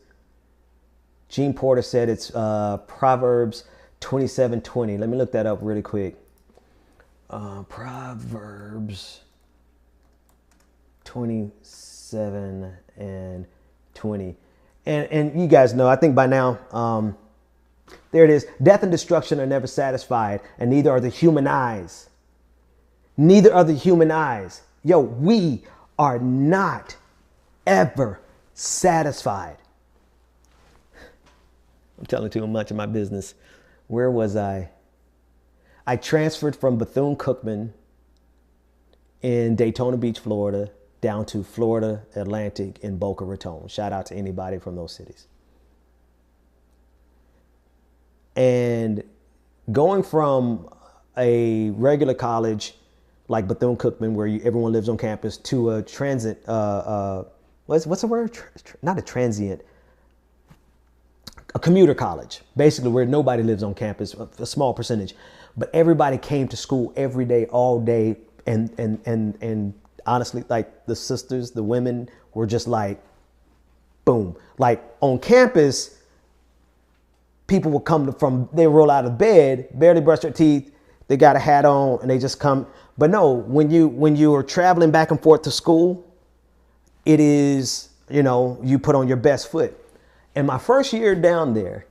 Gene Porter said it's Proverbs 27:20. Let me look that up really quick. Proverbs 27 and 20. And you guys know, I think by now, there it is. Death and destruction are never satisfied, and neither are the human eyes. Neither are the human eyes. Yo, we are not ever satisfied. I'm telling too much of my business. Where was I? I transferred from Bethune-Cookman in Daytona Beach, Florida, down to Florida Atlantic in Boca Raton. Shout out to anybody from those cities. And going from a regular college like Bethune-Cookman, where everyone lives on campus, to a transit, what's the word? Not a transient, a commuter college, basically where nobody lives on campus, a small percentage, but everybody came to school every day, all day. And honestly, like the sisters, the women were just like, boom, like on campus, people would come they roll out of bed, barely brush their teeth. They got a hat on and they just come. But no, when you are traveling back and forth to school, it is, you put on your best foot. And my first year down there,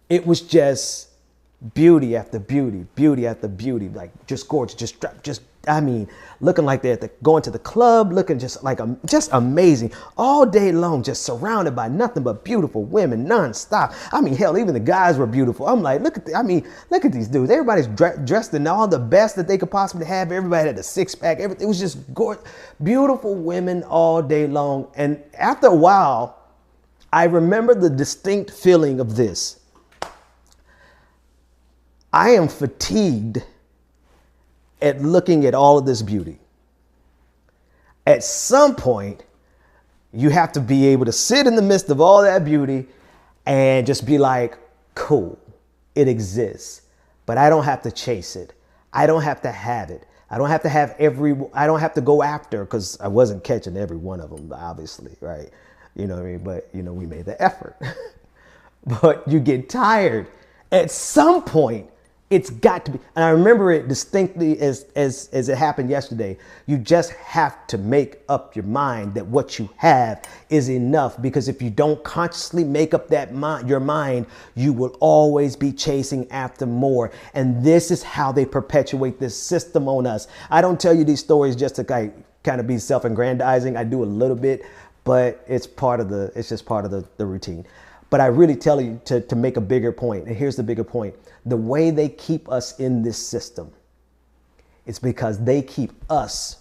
it was just beauty after beauty, beauty after beauty, like just gorgeous, looking like they're going to the club, looking just amazing all day long, just surrounded by nothing but beautiful women nonstop. Hell, even the guys were beautiful. I'm like, look at these dudes. Everybody's dressed in all the best that they could possibly have. Everybody had a six pack. Everything. It was just gorgeous, beautiful women all day long. And after a while, I remember the distinct feeling of this. I am fatigued at looking at all of this beauty. At some point, you have to be able to sit in the midst of all that beauty and just be like, cool, it exists. but I don't have to chase it. I don't have to have it. I don't have to have I don't have to go after, because I wasn't catching every one of them, obviously, right? You know what I mean? But, you know, we made the effort. But you get tired. At some point, it's got to be, and I remember it distinctly as it happened yesterday. You just have to make up your mind that what you have is enough, because if you don't consciously make up your mind, you will always be chasing after more. And this is how they perpetuate this system on us. I don't tell you these stories just to kind of be self-aggrandizing. I do a little bit, but it's just part of the routine. But I really tell you to make a bigger point. And here's the bigger point. The way they keep us in this system, it's because they keep us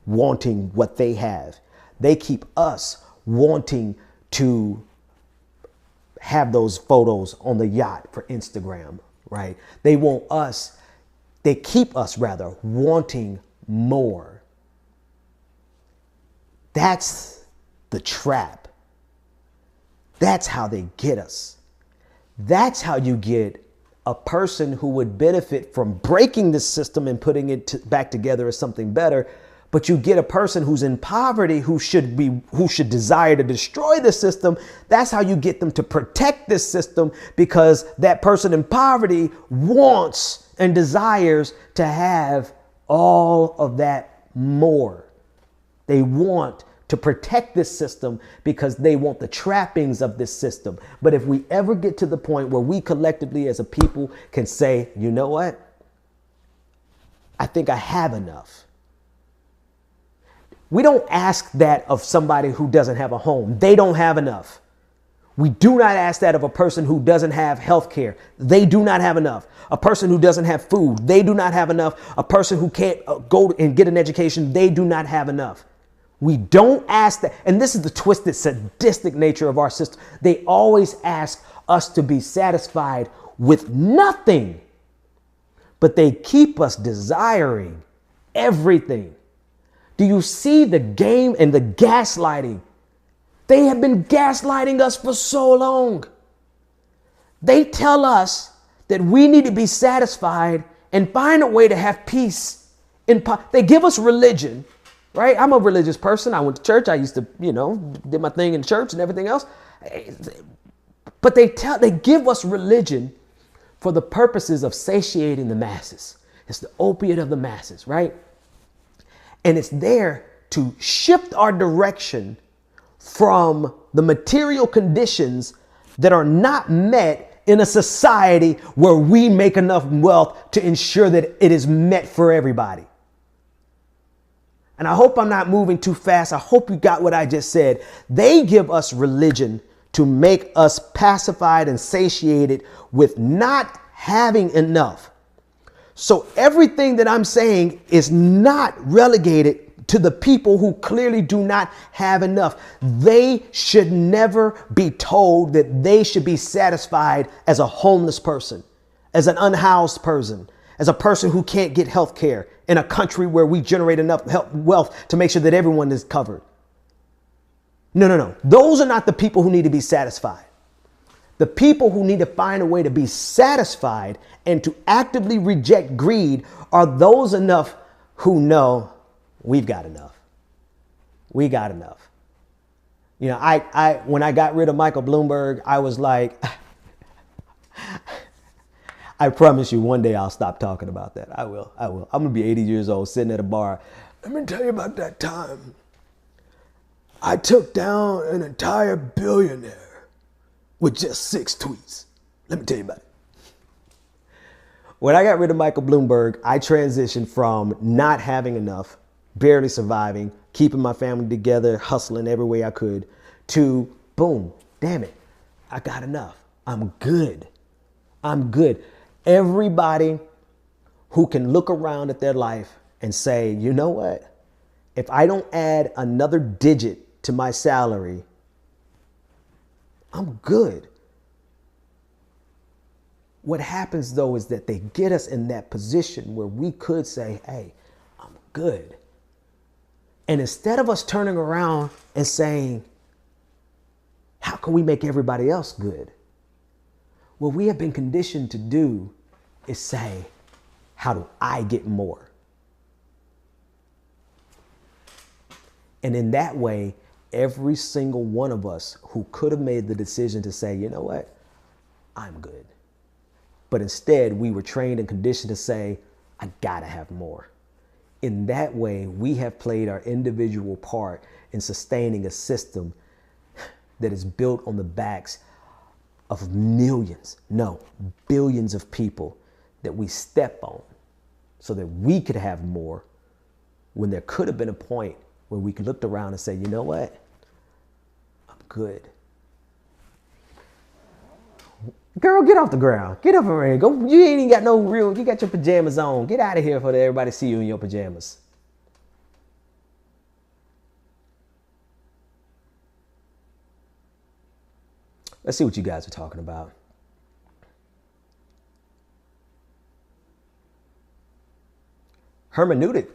wanting what they have. They keep us wanting to have those photos on the yacht for Instagram, right? They keep us wanting more. That's the trap. That's how they get us. That's how you get a person who would benefit from breaking the system and putting it back together as something better. But you get a person who's in poverty, who should desire to destroy the system. That's how you get them to protect this system, because that person in poverty wants and desires to have all of that more. They want to protect this system because they want the trappings of this system. But if we ever get to the point where we collectively as a people can say, you know what? I think I have enough. We don't ask that of somebody who doesn't have a home. They don't have enough. We do not ask that of a person who doesn't have health care. They do not have enough. A person who doesn't have food. They do not have enough. A person who can't go and get an education. They do not have enough. We don't ask that. And this is the twisted, sadistic nature of our system. They always ask us to be satisfied with nothing, but they keep us desiring everything. Do you see the game and the gaslighting? They have been gaslighting us for so long. They tell us that we need to be satisfied and find a way to have peace. They give us religion. Right? I'm a religious person. I went to church. I used to, did my thing in church and everything else. But they give us religion for the purposes of satiating the masses. It's the opiate of the masses, right? And it's there to shift our direction from the material conditions that are not met in a society where we make enough wealth to ensure that it is met for everybody. And I hope I'm not moving too fast. I hope you got what I just said. They give us religion to make us pacified and satiated with not having enough. So everything that I'm saying is not relegated to the people who clearly do not have enough. They should never be told that they should be satisfied as a homeless person, as an unhoused person, as a person who can't get health care in a country where we generate enough wealth to make sure that everyone is covered. No. Those are not the people who need to be satisfied. The people who need to find a way to be satisfied and to actively reject greed are those enough who know we've got enough. We got enough. I when I got rid of Michael Bloomberg, I was like, I promise you one day I'll stop talking about that. I will. I'm going to be 80 years old sitting at a bar. Let me tell you about that time I took down an entire billionaire with just 6 tweets. Let me tell you about it. When I got rid of Michael Bloomberg, I transitioned from not having enough, barely surviving, keeping my family together, hustling every way I could, to boom, damn it, I got enough. I'm good. Everybody who can look around at their life and say, you know what? If I don't add another digit to my salary, I'm good. What happens though is that they get us in that position where we could say, hey, I'm good. And instead of us turning around and saying, how can we make everybody else good? What we have been conditioned to do is say, how do I get more? And in that way, every single one of us who could have made the decision to say, you know what, I'm good. But instead, we were trained and conditioned to say, I gotta have more. In that way, we have played our individual part in sustaining a system that is built on the backs of millions, no, billions of people that we step on so that we could have more, when there could have been a point where we could look around and say, you know what, I'm good. Girl, get off the ground. Get up and go. You ain't even got no real, you got your pajamas on. Get out of here before everybody see you in your pajamas. Let's see what you guys are talking about. Hermeneutic.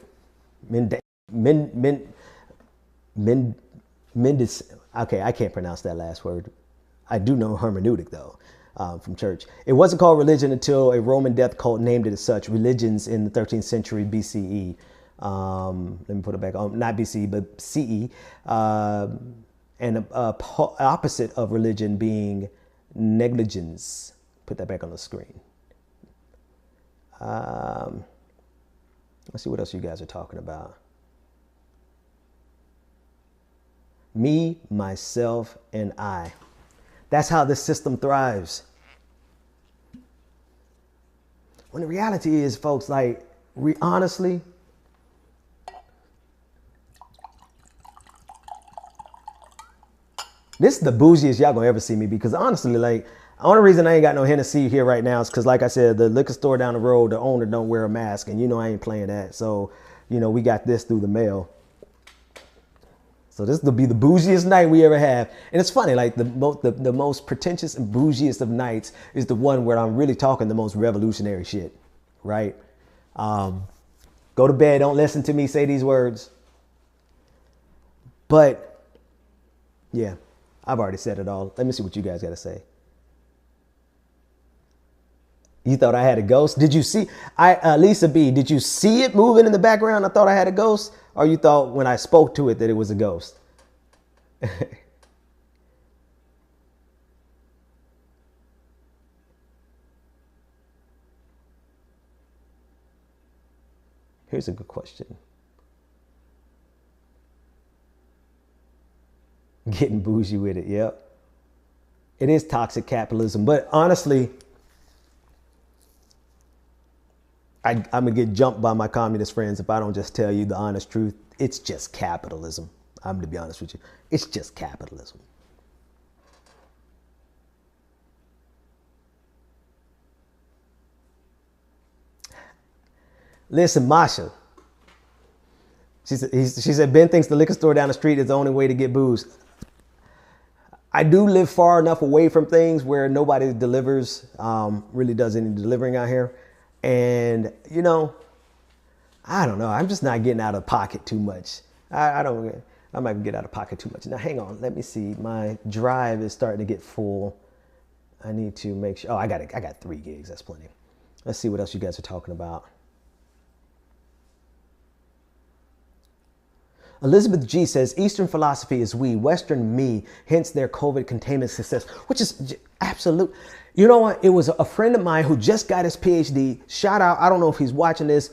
Okay, I can't pronounce that last word. I do know hermeneutic though, from church. It wasn't called religion until a Roman death cult named it as such. Religions in the 13th century BCE. Let me put it back on, not BCE, but CE. And opposite of religion being negligence. Put that back on the screen. Let's see what else you guys are talking about. Me, myself, and I. That's how this system thrives. When the reality is, folks, like, honestly, this is the bougiest y'all gonna ever see me, because honestly, like, the only reason I ain't got no Hennessy here right now is because, like I said, the liquor store down the road, the owner don't wear a mask, and you know I ain't playing that. So, you know, we got this through the mail. So this will be the bougiest night we ever have. And it's funny, like the most pretentious and bougiest of nights is the one where I'm really talking the most revolutionary shit, right? Go to bed, don't listen to me say these words. But yeah, I've already said it all. Let me see what you guys got to say. You thought I had a ghost? Did you see, Lisa B, did you see it moving in the background? I thought I had a ghost? Or you thought when I spoke to it that it was a ghost? Here's a good question. Getting bougie with it, yep. It is toxic capitalism, but honestly, I'm going to get jumped by my communist friends if I don't just tell you the honest truth. It's just capitalism. I'm going to be honest with you. It's just capitalism. Listen, Masha. She said, Ben thinks the liquor store down the street is the only way to get booze. I do live far enough away from things where nobody delivers, really does any delivering out here. And, you know, I don't know. I'm just not getting out of pocket too much. I might get out of pocket too much. Now, hang on. Let me see. My drive is starting to get full. I need to make sure. Oh, I got 3 gigs. That's plenty. Let's see what else you guys are talking about. Elizabeth G says, Eastern philosophy is we, Western me, hence their COVID containment success, which is absolute. You know what? It was a friend of mine who just got his PhD. Shout out. I don't know if he's watching this.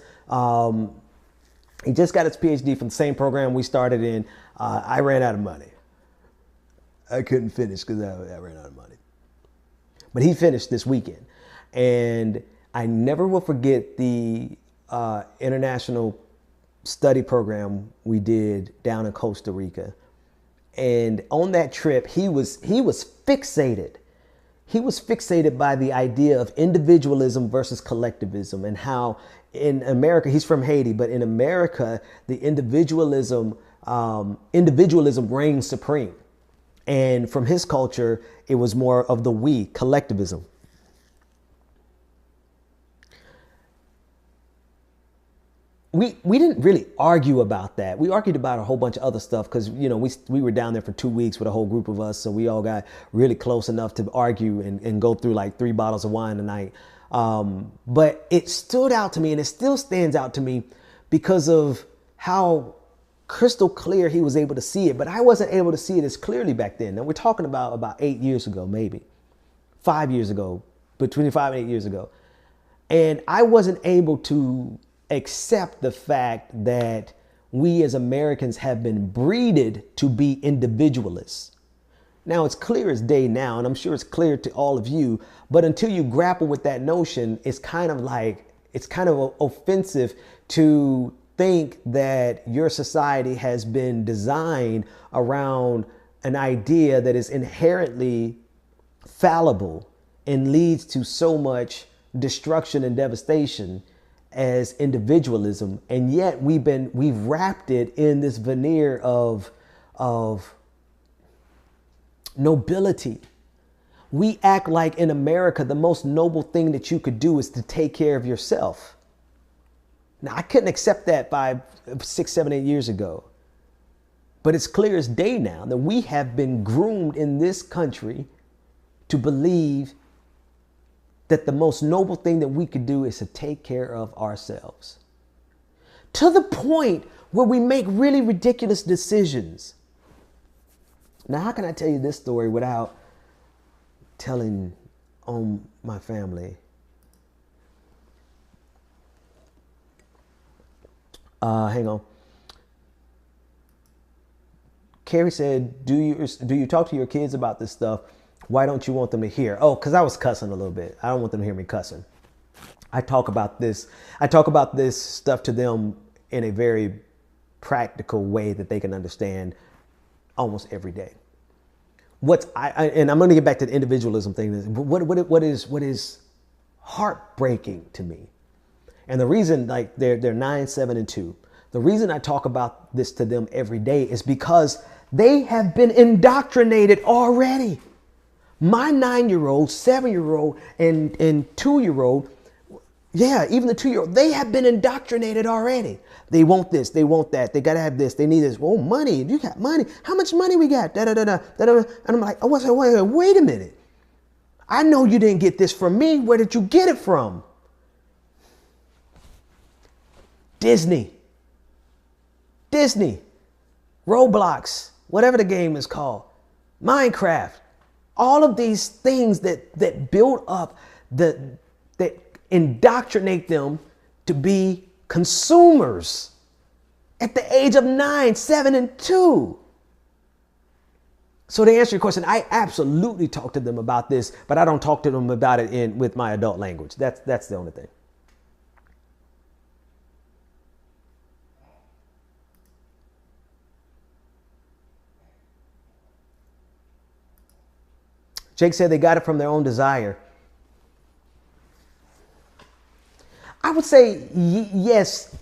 He just got his PhD from the same program we started in. I ran out of money. I couldn't finish because I ran out of money. But he finished this weekend. And I never will forget the international study program we did down in Costa Rica. And on that trip, he was fixated. He was fixated by the idea of individualism versus collectivism, and how in America, he's from Haiti, but in America, the individualism reigns supreme. And from his culture, it was more of the we, collectivism. we didn't really argue about that. We argued about a whole bunch of other stuff because, you know, we were down there for 2 weeks with a whole group of us. So we all got really close enough to argue and go through like 3 bottles of wine a night. But it stood out to me, and it still stands out to me because of how crystal clear he was able to see it. But I wasn't able to see it as clearly back then. Now we're talking about 8 years ago, maybe 5 years ago, between 5 and 8 years ago. And I wasn't able to accept the fact that we as Americans have been breeded to be individualists. Now it's clear as day now, and I'm sure it's clear to all of you, but until you grapple with that notion, it's kind of offensive to think that your society has been designed around an idea that is inherently fallible and leads to so much destruction and devastation as individualism. And yet we've wrapped it in this veneer of nobility. We act like in America, the most noble thing that you could do is to take care of yourself. Now, I couldn't accept that 5, 6, 7, 8 years ago. But it's clear as day now that we have been groomed in this country to believe that the most noble thing that we could do is to take care of ourselves. To the point where we make really ridiculous decisions. Now, how can I tell you this story without telling on my family? Hang on. Carrie said, do you talk to your kids about this stuff? Why don't you want them to hear? Oh, because I was cussing a little bit. I don't want them to hear me cussing. I talk about this stuff to them in a very practical way that they can understand almost every day. And I'm going to get back to the individualism thing. What is heartbreaking to me, and the reason, like, they're 9, 7, and 2. The reason I talk about this to them every day is because they have been indoctrinated already. My 9-year-old, 7-year-old, and 2-year-old, yeah, even the 2-year-old, they have been indoctrinated already. They want this, they want that, they gotta have this, they need this. Oh, money, you got money. How much money we got? Da da da da da da. And I'm like, oh, wait a minute. I know you didn't get this from me. Where did you get it from? Disney, Roblox, whatever the game is called, Minecraft. All of these things that build up, that indoctrinate them to be consumers at the age of 9, 7, and 2. So to answer your question, I absolutely talk to them about this, but I don't talk to them about it with my adult language. That's the only thing. Jake said they got it from their own desire. I would say yes.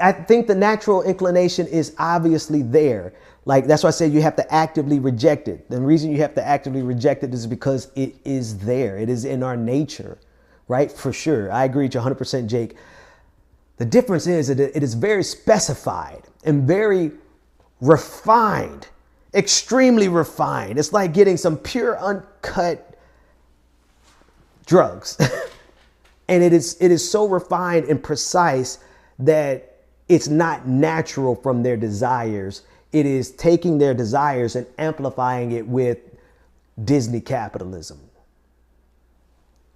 I think the natural inclination is obviously there. Like, that's why I said you have to actively reject it. The reason you have to actively reject it is because it is there. It is in our nature, right? For sure. I agree with you 100%, Jake. The difference is that it is very specified and very refined. Extremely refined. It's like getting some pure uncut drugs. And it is so refined and precise that it's not natural from their desires. It is taking their desires and amplifying it with Disney capitalism.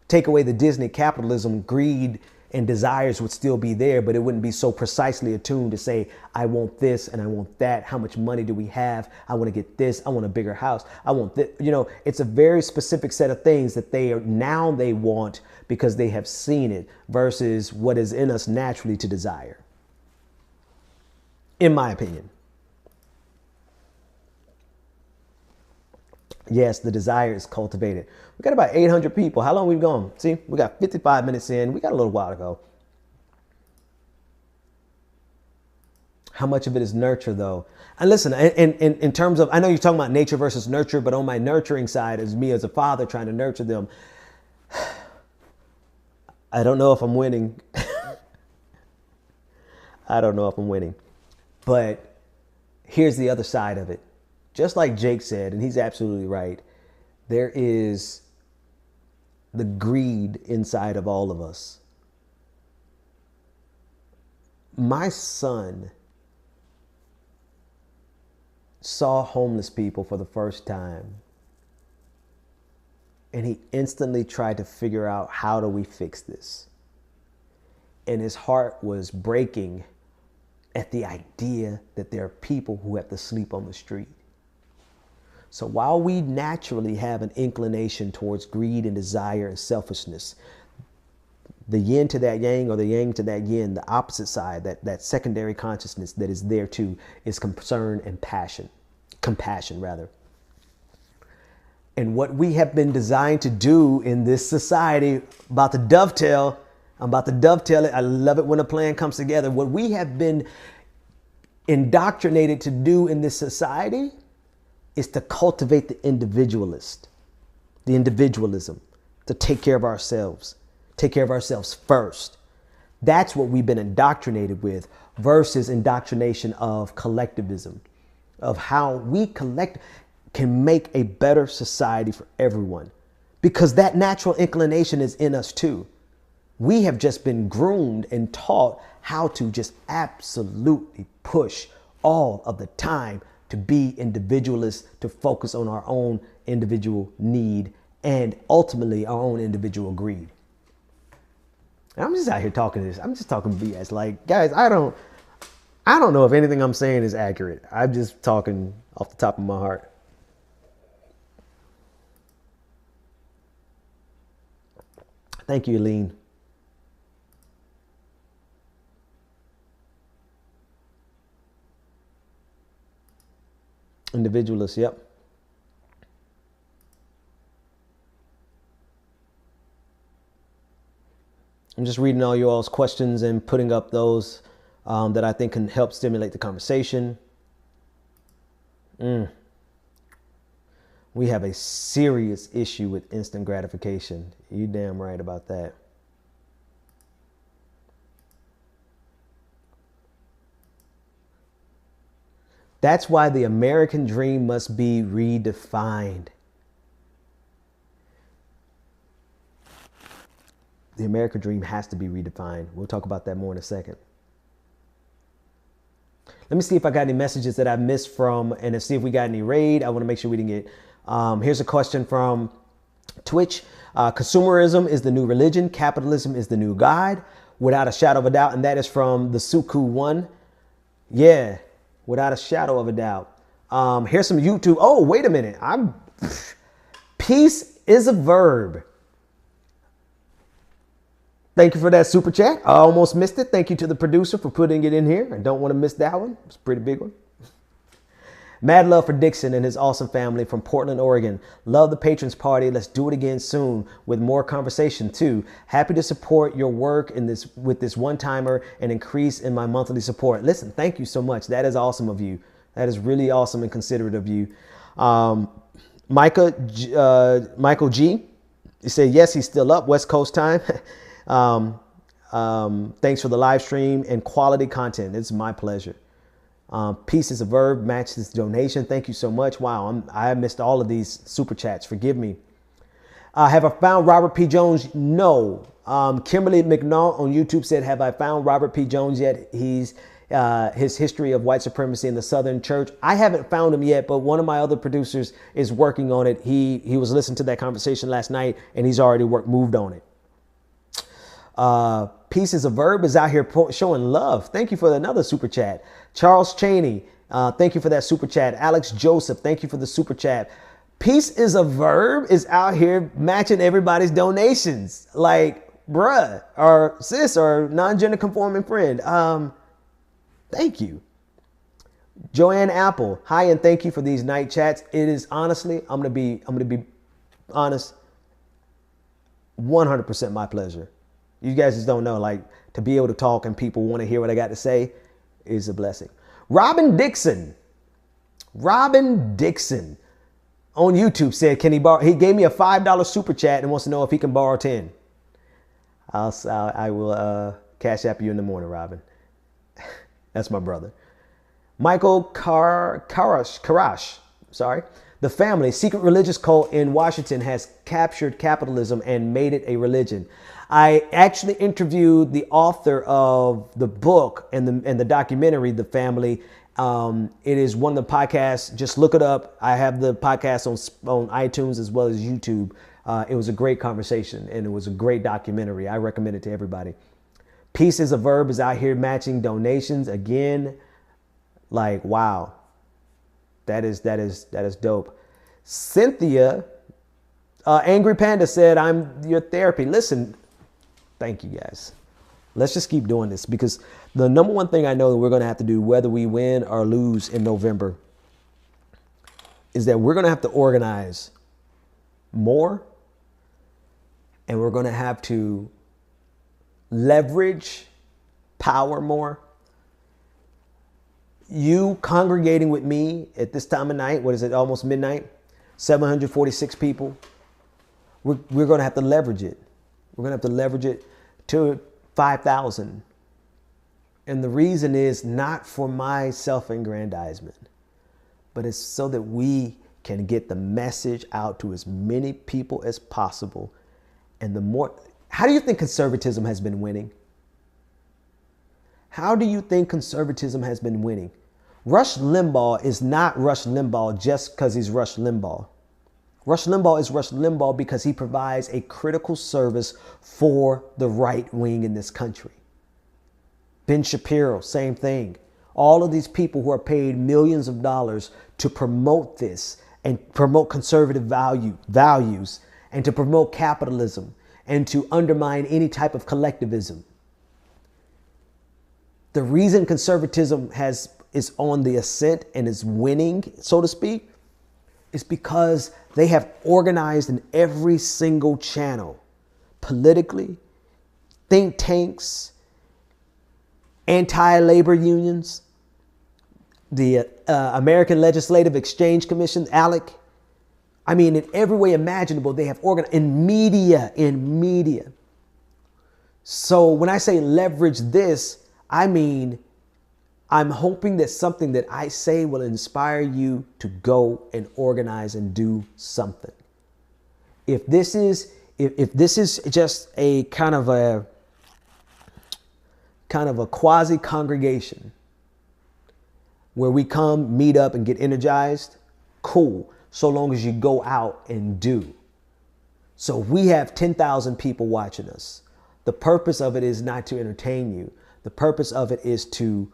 Take away the Disney capitalism, greed and desires would still be there, but it wouldn't be so precisely attuned to say, I want this and I want that. How much money do we have? I want to get this. I want a bigger house. I want this. You know, it's a very specific set of things that they want because they have seen it versus what is in us naturally to desire. In my opinion. Yes, the desire is cultivated. We got about 800 people. How long we've gone? See, we got 55 minutes in. We got a little while to go. How much of it is nurture, though? And listen, in terms of, I know you're talking about nature versus nurture, but on my nurturing side is me as a father trying to nurture them. I don't know if I'm winning. I don't know if I'm winning. But here's the other side of it. Just like Jake said, and he's absolutely right, there is the greed inside of all of us. My son saw homeless people for the first time, and he instantly tried to figure out, how do we fix this? And his heart was breaking at the idea that there are people who have to sleep on the street. So while we naturally have an inclination towards greed and desire and selfishness, the yin to that yang, or the yang to that yin, the opposite side, that secondary consciousness that is there too, is concern and compassion rather. And what we have been designed to do in this society, I'm about to dovetail it. I love it when a plan comes together. What we have been indoctrinated to do in this society is to cultivate the individualist, the individualism, to take care of ourselves first. That's what we've been indoctrinated with, versus indoctrination of collectivism, of how we can make a better society for everyone, because that natural inclination is in us too. We have just been groomed and taught how to just absolutely push all of the time to be individualists, to focus on our own individual need and ultimately our own individual greed. And I'm just out here talking this. I'm just talking BS. Like, guys, I don't know if anything I'm saying is accurate. I'm just talking off the top of my heart. Thank you, Aline. Individualists, yep. I'm just reading all you all's questions and putting up those that I think can help stimulate the conversation. We have a serious issue with instant gratification. You damn right about that. That's why the American dream must be redefined. The American dream has to be redefined. We'll talk about that more in a second. Let me see if I got any messages that I missed from, and see if we got any raid. I want to make sure we didn't get. Here's a question from Twitch. Consumerism is the new religion. Capitalism is the new God, without a shadow of a doubt. And that is from the Suku One. Yeah. Without a shadow of a doubt. Here's some YouTube. Oh, wait a minute. Peace is a verb. Thank you for that super chat. I almost missed it. Thank you to the producer for putting it in here. I don't want to miss that one. It's a pretty big one. Mad love for Dixon and his awesome family from Portland, Oregon. Love the Patrons Party. Let's do it again soon with more conversation too. Happy to support your work with this one-timer and increase in my monthly support. Listen, thank you so much. That is awesome of you. That is really awesome and considerate of you. Michael G. He said, yes, he's still up, West Coast time. Thanks for the live stream and quality content. It's my pleasure. Peace is a verb, matches donation. Thank you so much. Wow, I missed all of these super chats. Forgive me. Have I found Robert P. Jones? No. Kimberly McNaught on YouTube said, have I found Robert P. Jones yet? He's his history of white supremacy in the Southern Church. I haven't found him yet, but one of my other producers is working on it. He was listening to that conversation last night, and he's already moved on it. Peace is a verb is out here showing love. Thank you for another super chat. Charles Cheney, thank you for that super chat. Alex Joseph, thank you for the super chat. Peace is a verb is out here matching everybody's donations. Like, bruh, or sis, or non-gender conforming friend. Thank you. Joanne Apple, hi, and thank you for these night chats. It is honestly, I'm gonna be honest, 100% my pleasure. You guys just don't know, like, to be able to talk and people want to hear what I got to say is a blessing. Robin Dixon on YouTube said, can he borrow? He gave me a $5 super chat and wants to know if he can borrow 10. I will cash app you in the morning, Robin. That's my brother. Michael Karash, sorry. The family, secret religious cult in Washington, has captured capitalism and made it a religion. I actually interviewed the author of the book and the documentary, The Family. It is one of the podcasts. Just look it up. I have the podcast on iTunes as well as YouTube. It was a great conversation and it was a great documentary. I recommend it to everybody. Peace is a Verb is out here matching donations again. Like, wow. That is dope. Cynthia, Angry Panda said, I'm your therapy. Listen, thank you guys. Let's just keep doing this because the number one thing I know that we're going to have to do, whether we win or lose in November, is that we're going to have to organize more and we're going to have to leverage power more. You congregating with me at this time of night, what is it, almost midnight, 746 people, we're going to have to leverage it. We're going to have to leverage it to 5,000. And the reason is not for my self-aggrandizement, but it's so that we can get the message out to as many people as possible. And the more, how do you think conservatism has been winning? How do you think conservatism has been winning? Rush Limbaugh is not Rush Limbaugh just because he's Rush Limbaugh. Rush Limbaugh is Rush Limbaugh because he provides a critical service for the right wing in this country. Ben Shapiro, same thing. All of these people who are paid millions of dollars to promote this and promote conservative values and to promote capitalism and to undermine any type of collectivism. The reason conservatism is on the ascent and is winning, so to speak, is because they have organized in every single channel, politically, think tanks, anti-labor unions, the American Legislative Exchange Commission, ALEC. I mean, in every way imaginable, they have organized in media. So when I say leverage this, I mean, I'm hoping that something that I say will inspire you to go and organize and do something. If this is just a kind of a quasi congregation where we come, meet up and get energized, cool, so long as you go out and do. So if we have 10,000 people watching us, the purpose of it is not to entertain you. The purpose of it is to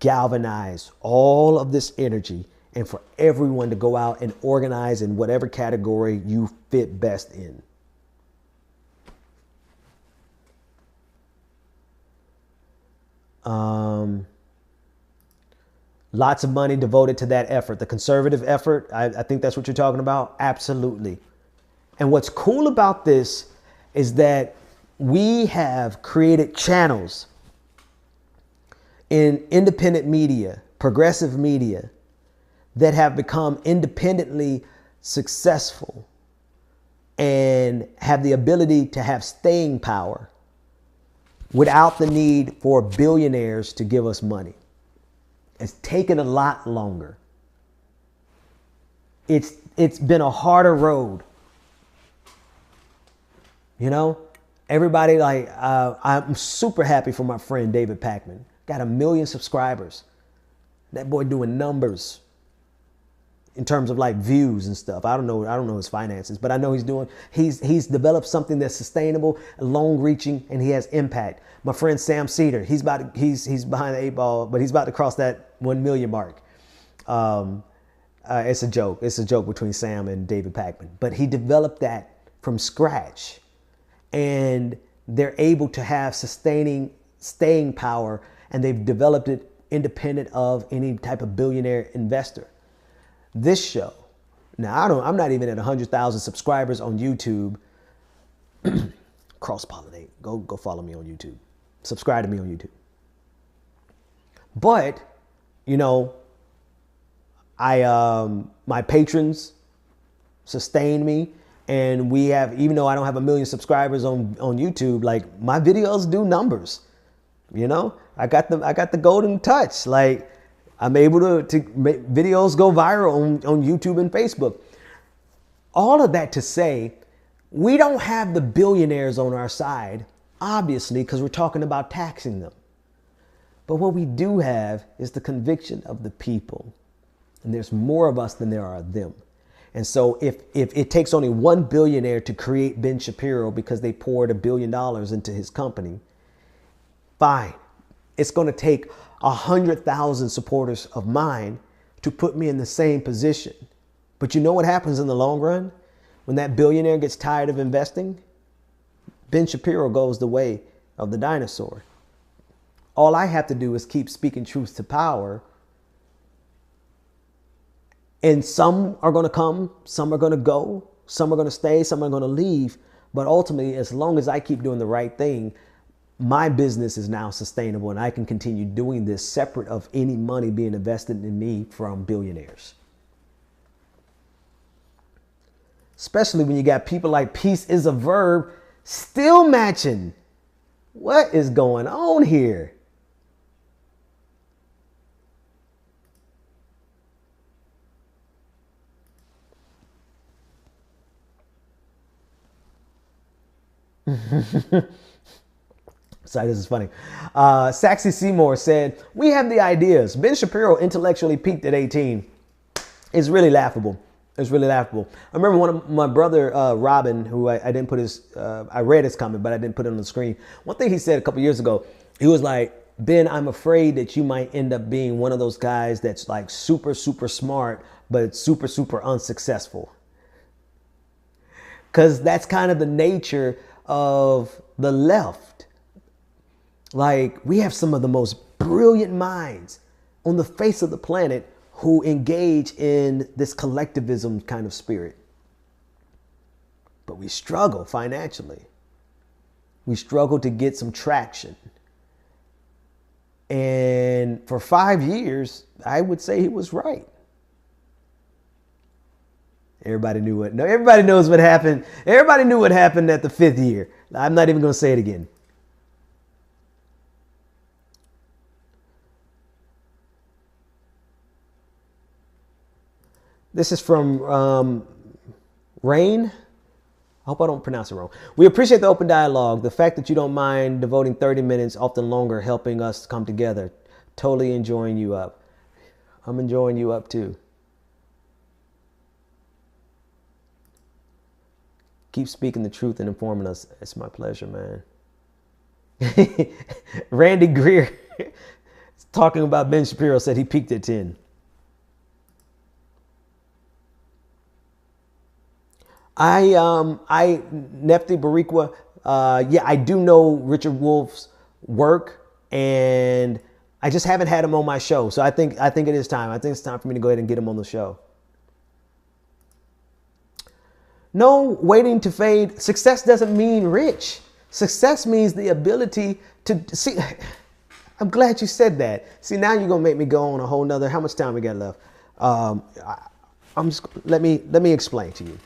galvanize all of this energy and for everyone to go out and organize in whatever category you fit best in. Lots of money devoted to that effort. The conservative effort, I think that's what you're talking about. Absolutely. And what's cool about this is that we have created channels in independent media, progressive media, that have become independently successful and have the ability to have staying power without the need for billionaires to give us money. It's taken a lot longer. It's been a harder road. You know, everybody I'm super happy for my friend David Pakman. Got 1 million subscribers. That boy doing numbers in terms of like views and stuff. I don't know his finances, but I know he's developed something that's sustainable, long reaching, and he has impact. My friend Sam Cedar, he's behind the 8 ball, but he's about to cross that 1 million mark. It's a joke. It's a joke between Sam and David Pakman, but he developed that from scratch, and they're able to have staying power. And they've developed it independent of any type of billionaire investor. This show, now I'm not even at 100,000 subscribers on YouTube. Cross-pollinate. Go follow me on YouTube. Subscribe to me on YouTube. But, you know, my patrons sustain me, and we have, even though I don't have 1 million subscribers on YouTube, like my videos do numbers. You know, I got the golden touch. Like, I'm able to make videos go viral on YouTube and Facebook. All of that to say, we don't have the billionaires on our side, obviously, because we're talking about taxing them. But what we do have is the conviction of the people. And there's more of us than there are of them. And so if it takes only one billionaire to create Ben Shapiro because they poured $1 billion into his company, fine. It's going to take 100,000 supporters of mine to put me in the same position. But you know what happens in the long run? When that billionaire gets tired of investing, Ben Shapiro goes the way of the dinosaur. All I have to do is keep speaking truth to power. And some are going to come, some are going to go, some are going to stay, some are going to leave. But ultimately, as long as I keep doing the right thing, my business is now sustainable and I can continue doing this separate of any money being invested in me from billionaires. Especially when you got people like Peace is a Verb still matching. What is going on here? Sorry, this is funny. Saxy Seymour said, we have the ideas. Ben Shapiro intellectually peaked at 18. It's really laughable. It's really laughable. I remember one of my brother, Robin, who I didn't put his, I read his comment, but I didn't put it on the screen. One thing he said a couple years ago, he was like, Ben, I'm afraid that you might end up being one of those guys that's like super, super smart, but super, super unsuccessful. Because that's kind of the nature of the left. Like, we have some of the most brilliant minds on the face of the planet who engage in this collectivism kind of spirit. But we struggle financially. We struggle to get some traction. And for 5 years, I would say he was right. Everybody knew it. No, everybody knows what happened. Everybody knew what happened at the 5th year. I'm not even going to say it again. This is from Rain. I hope I don't pronounce it wrong. We appreciate the open dialogue. The fact that you don't mind devoting 30 minutes, often longer, helping us come together. Totally enjoying you up. I'm enjoying you up too. Keep speaking the truth and informing us. It's my pleasure, man. Randy Greer, talking about Ben Shapiro, said he peaked at 10. Nefti Barikwa, yeah, I do know Richard Wolff's work, and I just haven't had him on my show. So I think it is time. I think it's time for me to go ahead and get him on the show. No waiting to fade. Success doesn't mean rich. Success means the ability to see. I'm glad you said that. See, now you're gonna make me go on a whole nother. How much time we got left? Let me explain to you.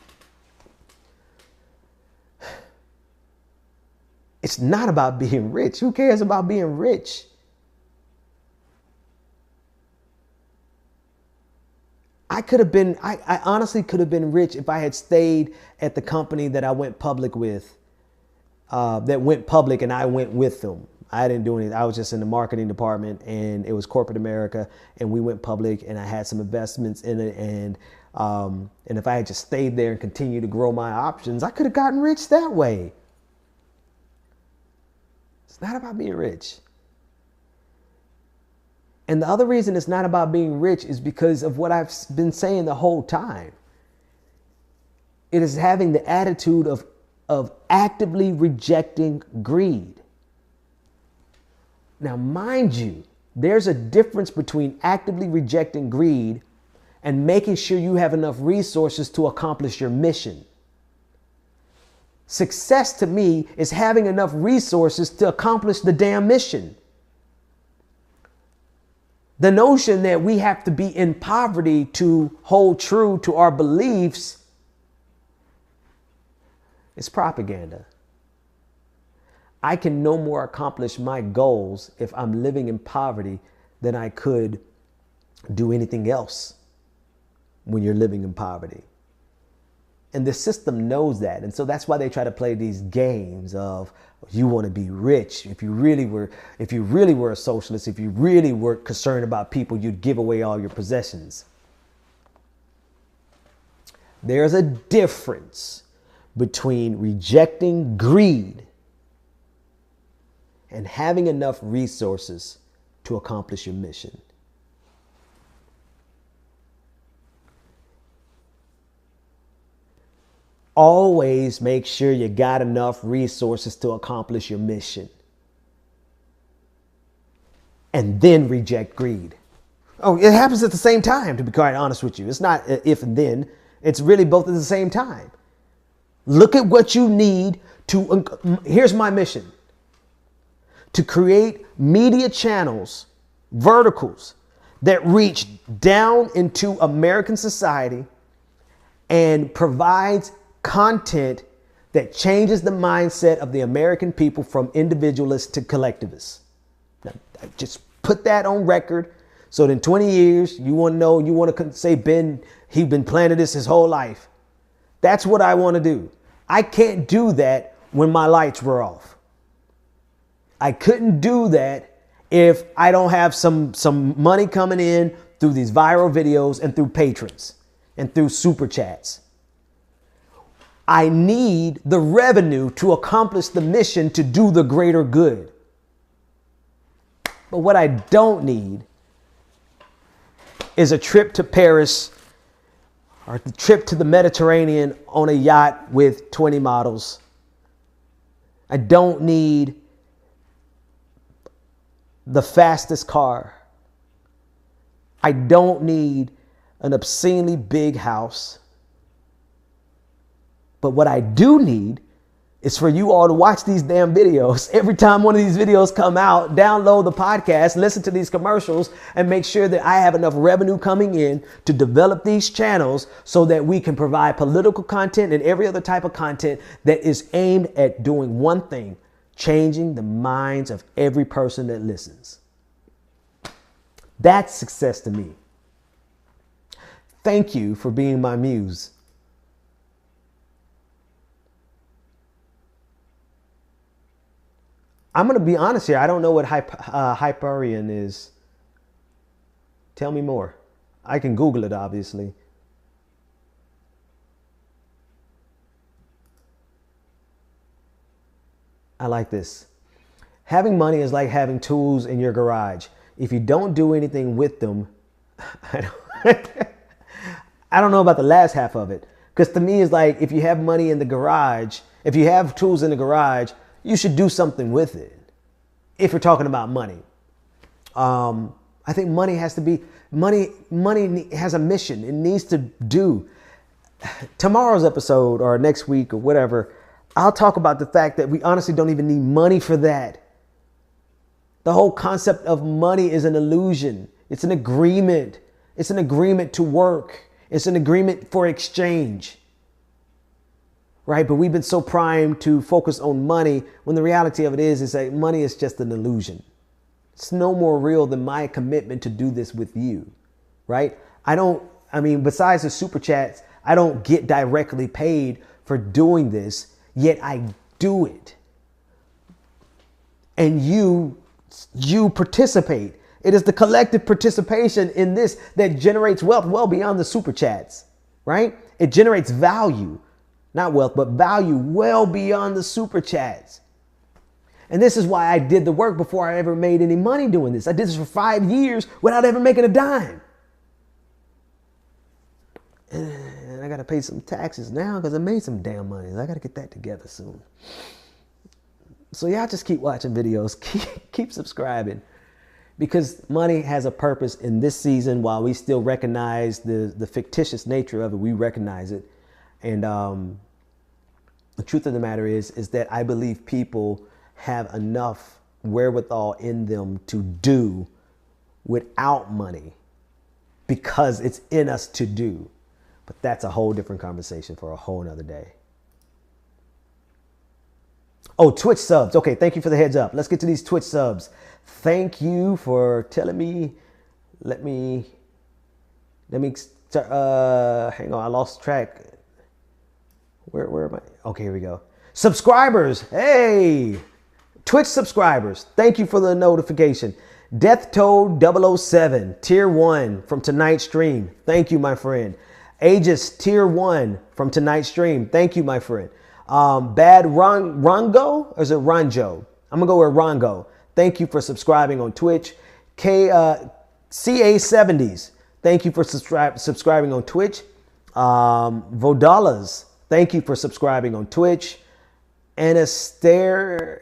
It's not about being rich. Who cares about being rich? I honestly could have been rich if I had stayed at the company that I went public with, that went public and I went with them. I didn't do anything. I was just in the marketing department, and it was corporate America, and we went public, and I had some investments in it. And if I had just stayed there and continued to grow my options, I could have gotten rich that way. It's not about being rich. And the other reason it's not about being rich is because of what I've been saying the whole time. It is having the attitude of actively rejecting greed. Now, mind you, there's a difference between actively rejecting greed and making sure you have enough resources to accomplish your mission. Success to me is having enough resources to accomplish the damn mission. The notion that we have to be in poverty to hold true to our beliefs is propaganda. I can no more accomplish my goals if I'm living in poverty than I could do anything else when you're living in poverty. And the system knows that. And so that's why they try to play these games of, you want to be rich. If you really were a socialist, if you really were concerned about people, you'd give away all your possessions. There's a difference between rejecting greed and having enough resources to accomplish your mission. Always make sure you got enough resources to accomplish your mission. And then reject greed. Oh, it happens at the same time, to be quite honest with you. It's not if and then. It's really both at the same time. Look at what you need to... Here's my mission. To create media channels, verticals, that reach down into American society and provides content that changes the mindset of the American people from individualists to collectivists. Now, just put that on record so that in 20 years, you want to say he's been planning this his whole life. That's what I want to do. I can't do that when my lights were off. I couldn't do that if I don't have some money coming in through these viral videos and through patrons and through super chats. I need the revenue to accomplish the mission to do the greater good. But what I don't need is a trip to Paris or the trip to the Mediterranean on a yacht with 20 models. I don't need the fastest car. I don't need an obscenely big house. But what I do need is for you all to watch these damn videos. Every time one of these videos come out, download the podcast, listen to these commercials, and make sure that I have enough revenue coming in to develop these channels so that we can provide political content and every other type of content that is aimed at doing one thing: changing the minds of every person that listens. That's success to me. Thank you for being my muse. I'm going to be honest here. I don't know what Hyperion is. Tell me more. I can Google it, obviously. I like this. Having money is like having tools in your garage. If you don't do anything with them, I don't know about the last half of it. Because to me, it's like if you have money in the garage, if you have tools in the garage, you should do something with it. If you're talking about money, I think money has to be money has a mission. It needs to do. Tomorrow's episode or next week or whatever, I'll talk about the fact that we honestly don't even need money for that. The whole concept of money is an illusion. It's an agreement. It's an agreement to work. It's an agreement for exchange. Right? But we've been so primed to focus on money when the reality of it is that money is just an illusion. It's no more real than my commitment to do this with you. Right? Besides the super chats, I don't get directly paid for doing this, yet I do it. And you participate. It is the collective participation in this that generates wealth well beyond the super chats. Right? It generates value. Not wealth, but value well beyond the super chats. And this is why I did the work before I ever made any money doing this. I did this for 5 years without ever making a dime. And I got to pay some taxes now because I made some damn money. I got to get that together soon. So y'all just keep watching videos. Keep subscribing. Because money has a purpose in this season. While we still recognize the fictitious nature of it, we recognize it. And the truth of the matter is that I believe people have enough wherewithal in them to do without money because it's in us to do. But that's a whole different conversation for a whole nother day. Oh, Twitch subs. Okay, thank you for the heads up. Let's get to these Twitch subs. Thank you for telling me. Let me hang on, I lost track. Where am I? Okay, here we go. Subscribers. Hey, Twitch subscribers. Thank you for the notification. Death Toad 007, Tier 1 from tonight's stream. Thank you, my friend. Aegis Tier 1 from tonight's stream. Thank you, my friend. Bad Rongo, or is it Ronjo? I'm going to go with Rongo. Thank you for subscribing on Twitch. CA70s, thank you for subscribing on Twitch. Vodalas, thank you for subscribing on Twitch. Anastasia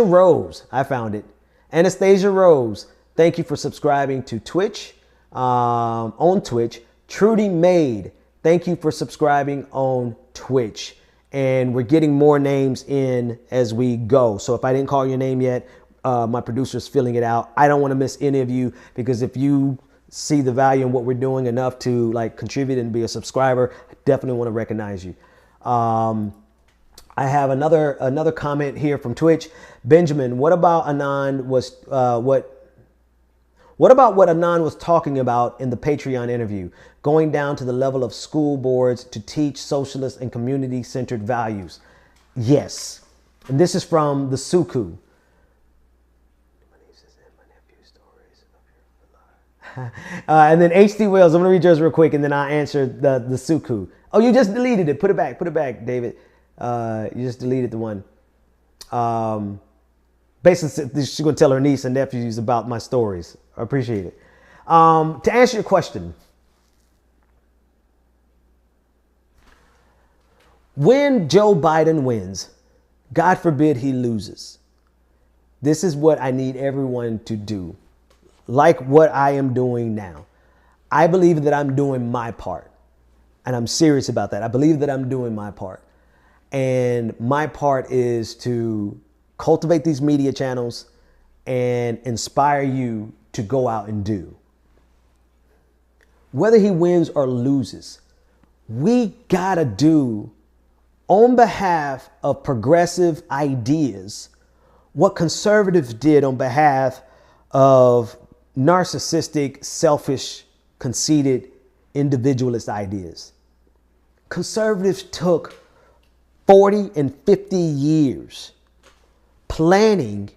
Rose, I found it. Anastasia Rose, thank you for subscribing to Twitch, on Twitch. Trudy Maid, thank you for subscribing on Twitch. And we're getting more names in as we go. So if I didn't call your name yet, my producer's filling it out. I don't want to miss any of you, because if you see the value in what we're doing enough to like contribute and be a subscriber, I definitely want to recognize you. I have another comment here from Twitch. Benjamin, what about Anand was what about what Anand was talking about in the Patreon interview, going down to the level of school boards to teach socialist and community-centered values? Yes. And this is from the Suku. And then HD Wells, I'm going to read yours real quick, and then I'll answer the Suku. Oh, you just deleted it. Put it back, David. You just deleted the one. Basically, she's going to tell her niece and nephews about my stories. I appreciate it. To answer your question, when Joe Biden wins, God forbid he loses, this is what I need everyone to do. Like what I am doing now. I believe that I'm doing my part. And I'm serious about that. I believe that I'm doing my part. And my part is to cultivate these media channels and inspire you to go out and do. Whether he wins or loses, we gotta do on behalf of progressive ideas what conservatives did on behalf of narcissistic, selfish, conceited, individualist ideas. Conservatives took 40 and 50 years planning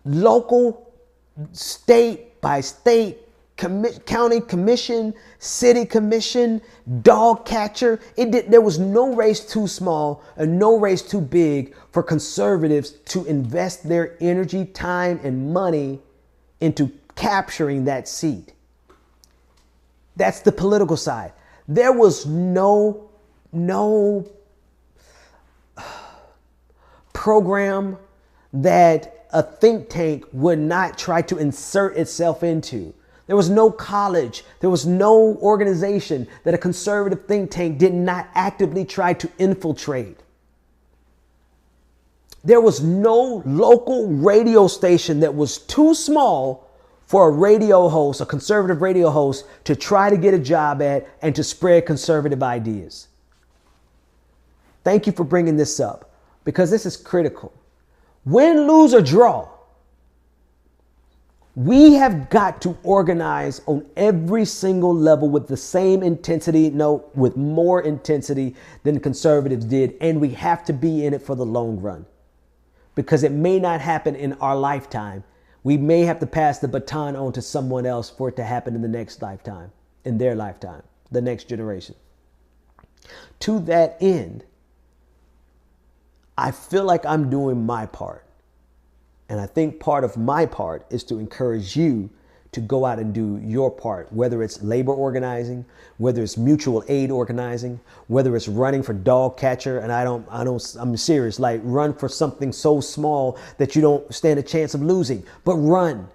local, state by state, county commission, city commission, dog catcher. There was no race too small and no race too big for conservatives to invest their energy, time, and money into capturing that seat. That's the political side. There was no program that a think tank would not try to insert itself into. There was no college, there was no organization that a conservative think tank did not actively try to infiltrate. There was no local radio station that was too small for a radio host, a conservative radio host, to try to get a job at and to spread conservative ideas. Thank you for bringing this up, because this is critical. Win, lose, or draw, we have got to organize on every single level with the same intensity, no, with more intensity than conservatives did. And we have to be in it for the long run, because it may not happen in our lifetime. We may have to pass the baton on to someone else for it to happen in the next lifetime, in their lifetime, the next generation. To that end, I feel like I'm doing my part. And I think part of my part is to encourage you to go out and do your part, whether it's labor organizing, whether it's mutual aid organizing, whether it's running for dog catcher. And I'm serious, like run for something so small that you don't stand a chance of losing, but run.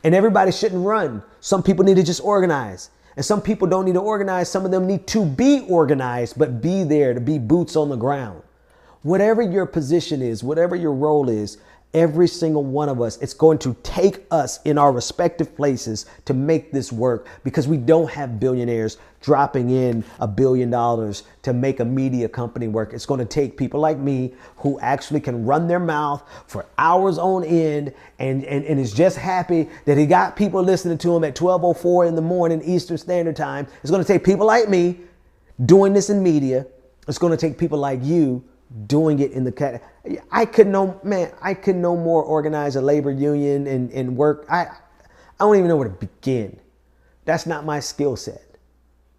And everybody shouldn't run. Some people need to just organize, and some people don't need to organize. Some of them need to be organized, but be there to be boots on the ground. Whatever your position is, whatever your role is, Every single one of us, it's going to take us in our respective places to make this work, because we don't have billionaires dropping in $1 billion to make a media company work. It's going to take people like me who actually can run their mouth for hours on end and is just happy that he got people listening to him at 12:04 in the morning Eastern Standard Time. It's going to take people like me doing this in media. It's going to take people like you doing it in the cat. I could no more organize a labor union and work. I don't even know where to begin. That's not my skill set,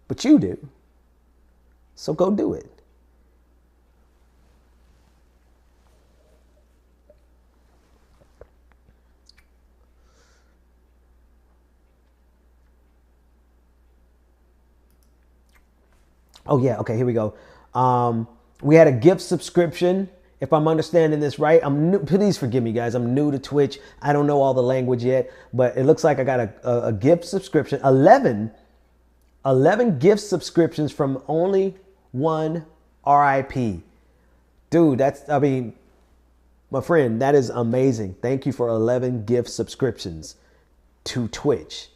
but you do. So go do it. Oh yeah. Okay. Here we go. We had a gift subscription. If I'm understanding this right, I'm new. Please forgive me, guys. I'm new to Twitch. I don't know all the language yet, but it looks like I got a gift subscription. 11 gift subscriptions from only one RIP. Dude, my friend, that is amazing. Thank you for 11 gift subscriptions to Twitch.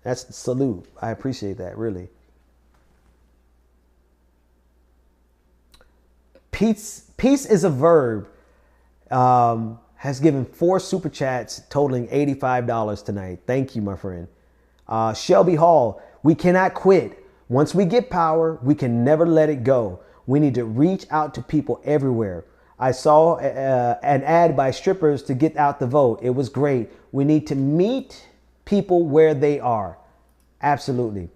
That's salute. I appreciate that, really. Peace is a verb. Has given 4 super chats totaling $85 tonight. Thank you, my friend. Shelby Hall, we cannot quit. Once we get power, we can never let it go. We need to reach out to people everywhere. I saw an ad by strippers to get out the vote. It was great. We need to meet people where they are. Absolutely.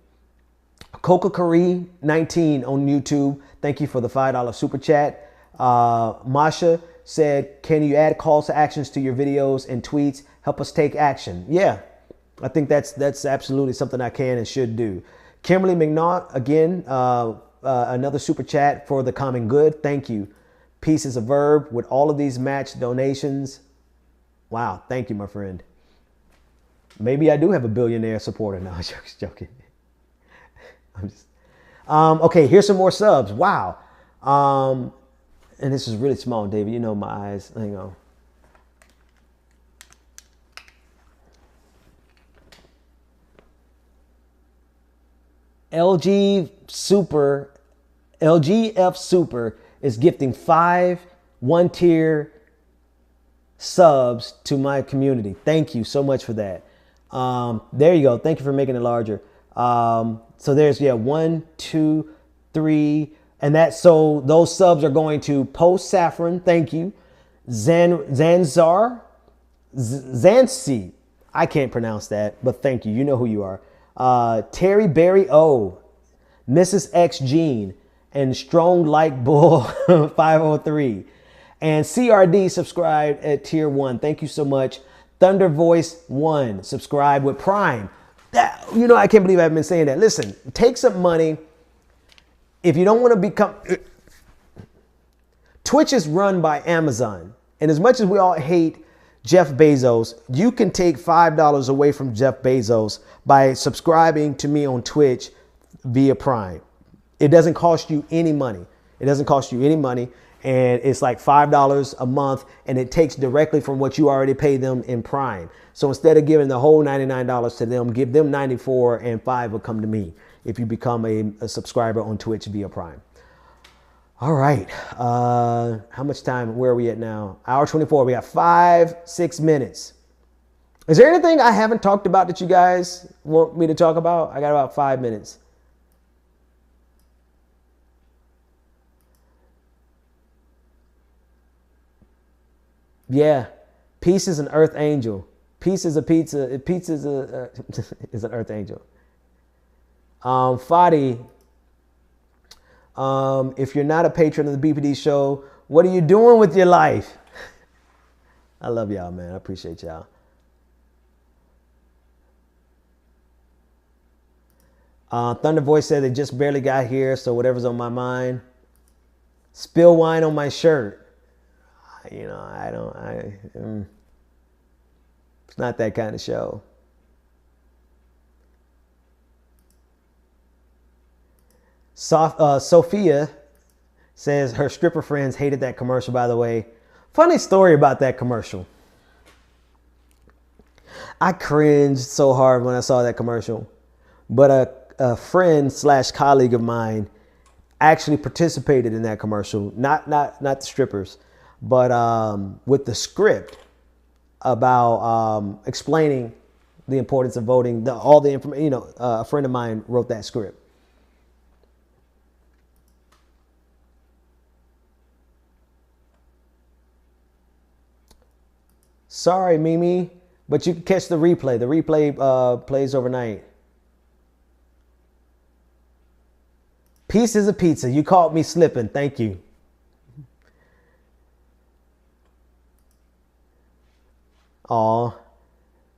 Coca Curry 19 on YouTube. Thank you for the $5 super chat. Masha said, can you add calls to actions to your videos and tweets? Help us take action. Yeah, I think that's absolutely something I can and should do. Kimberly McNaught, again, another super chat for the common good. Thank you. Peace is a verb with all of these matched donations. Wow. Thank you, my friend. Maybe I do have a billionaire supporter. No, I'm just joking. Okay, here's some more subs. Wow. And this is really small, David. You know my eyes. Hang on. LGF Super is gifting 5 one-tier subs to my community. Thank you so much for that. There you go. Thank you for making it larger. So there's 1, 2, 3, and so those subs are going to Post Saffron. Thank you. Zanzi. I can't pronounce that, but thank you. You know who you are. Terry Berry O, Mrs. X Jean, and Strong Like Bull 503. And CRD subscribed at tier 1. Thank you so much. Thunder Voice 1 subscribed with Prime. I can't believe I've been saying that. Listen, take some money. If you don't want to become... Twitch is run by Amazon. And as much as we all hate Jeff Bezos, you can take $5 away from Jeff Bezos by subscribing to me on Twitch via Prime. It doesn't cost you any money. It doesn't cost you any money. And it's like $5 a month, and it takes directly from what you already pay them in Prime. So instead of giving the whole $99 to them, give them $94 and $5 will come to me if you become a subscriber on Twitch via Prime. All right. How much time? Where are we at now? Hour 24. We got 5-6 minutes. Is there anything I haven't talked about that you guys want me to talk about? I got about 5 minutes. Yeah. Peace is an earth angel. Peace is a pizza. Pizza is is an earth angel. Fadi, if you're not a patron of the BPD show, what are you doing with your life? I love y'all, man. I appreciate y'all. Thunder Voice said they just barely got here, so whatever's on my mind. Spill wine on my shirt. It's not that kind of show. Sophia says her stripper friends hated that commercial, by the way. Funny story about that commercial. I cringed so hard when I saw that commercial. But a friend / colleague of mine actually participated in that commercial. Not the strippers, but with the script about explaining the importance of voting. All the information. A friend of mine wrote that script. Sorry, Mimi, but you can catch the replay. The replay plays overnight. Pieces of pizza. You caught me slipping. Thank you. Aw.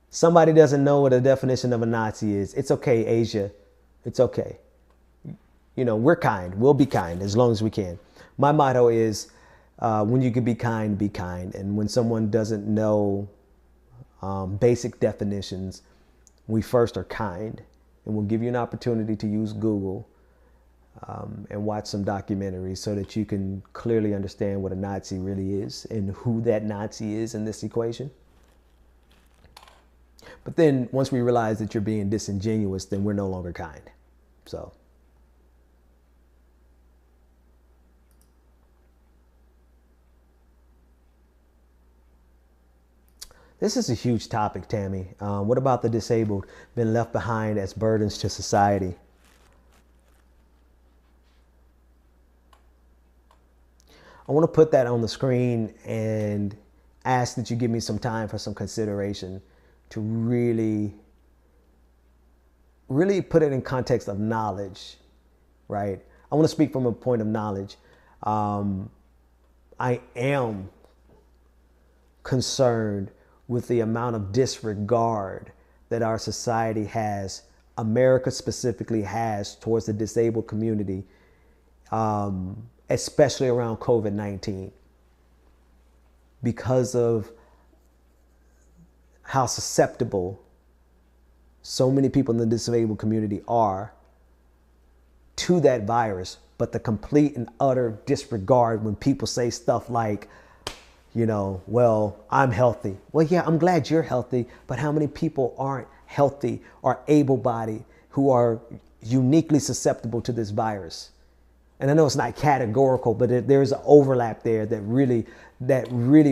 Somebody doesn't know what a definition of a Nazi is. It's okay, Asia. It's okay. We're kind. We'll be kind as long as we can. My motto is, when you can be kind, be kind. And when someone doesn't know basic definitions, we first are kind. And we'll give you an opportunity to use Google and watch some documentaries so that you can clearly understand what a Nazi really is and who that Nazi is in this equation. But then once we realize that you're being disingenuous, then we're no longer kind. So. This is a huge topic, Tammy. What about the disabled been left behind as burdens to society? I want to put that on the screen and ask that you give me some time for some consideration to really put it in context of knowledge, right? I want to speak from a point of knowledge. I am concerned with the amount of disregard that our society has, America specifically has, towards the disabled community, especially around COVID-19, because of how susceptible so many people in the disabled community are to that virus, but the complete and utter disregard when people say stuff like, well, I'm healthy. Well, yeah, I'm glad you're healthy, but how many people aren't healthy or able-bodied who are uniquely susceptible to this virus? And I know it's not categorical, but there's an overlap there that really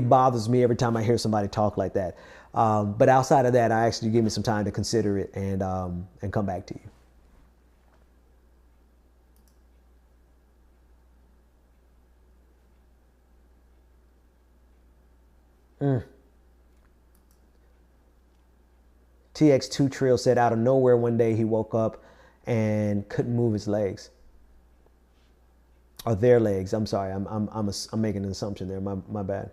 bothers me every time I hear somebody talk like that. But outside of that, I actually give me some time to consider it and come back to you. TX2 Trill said out of nowhere one day he woke up and couldn't move his legs. Or their legs. I'm sorry. I'm making an assumption there. My bad.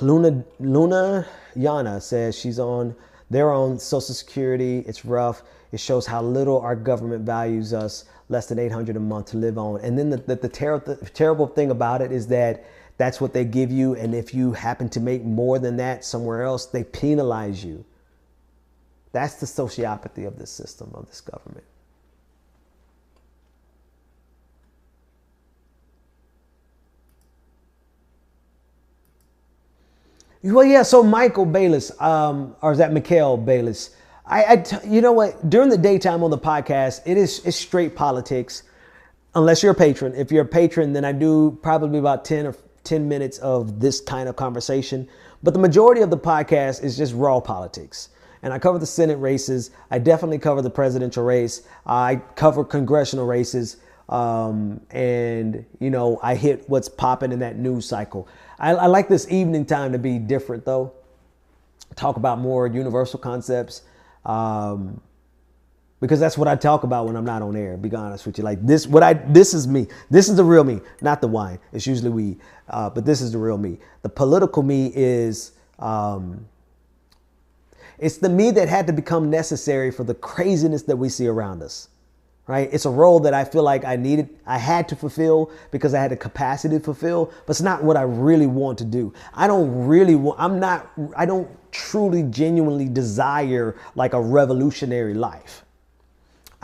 Luna Yana says they're on Social Security. It's rough. It shows how little our government values us. Less than $800 a month to live on. And then the terrible thing about it is that that's what they give you. And if you happen to make more than that somewhere else, they penalize you. That's the sociopathy of this system, of this government. Well, yeah, so Michael Bayless, or is that Mikhail Bayless? You know what? During the daytime on the podcast, it's straight politics, unless you're a patron. If you're a patron, then I do probably about 10 minutes of this kind of conversation. But the majority of the podcast is just raw politics. And I cover the Senate races. I definitely cover the presidential race. I cover congressional races. And, I hit what's popping in that news cycle. I like this evening time to be different, though. Talk about more universal concepts. Because that's what I talk about when I'm not on air, be honest with you. Like this is me. This is the real me, not the wine. It's usually weed. But this is the real me. The political me is, it's the me that had to become necessary for the craziness that we see around us, right? It's a role that I feel like I had to fulfill because I had the capacity to fulfill, but it's not what I really want to do. I don't truly, genuinely desire like a revolutionary life.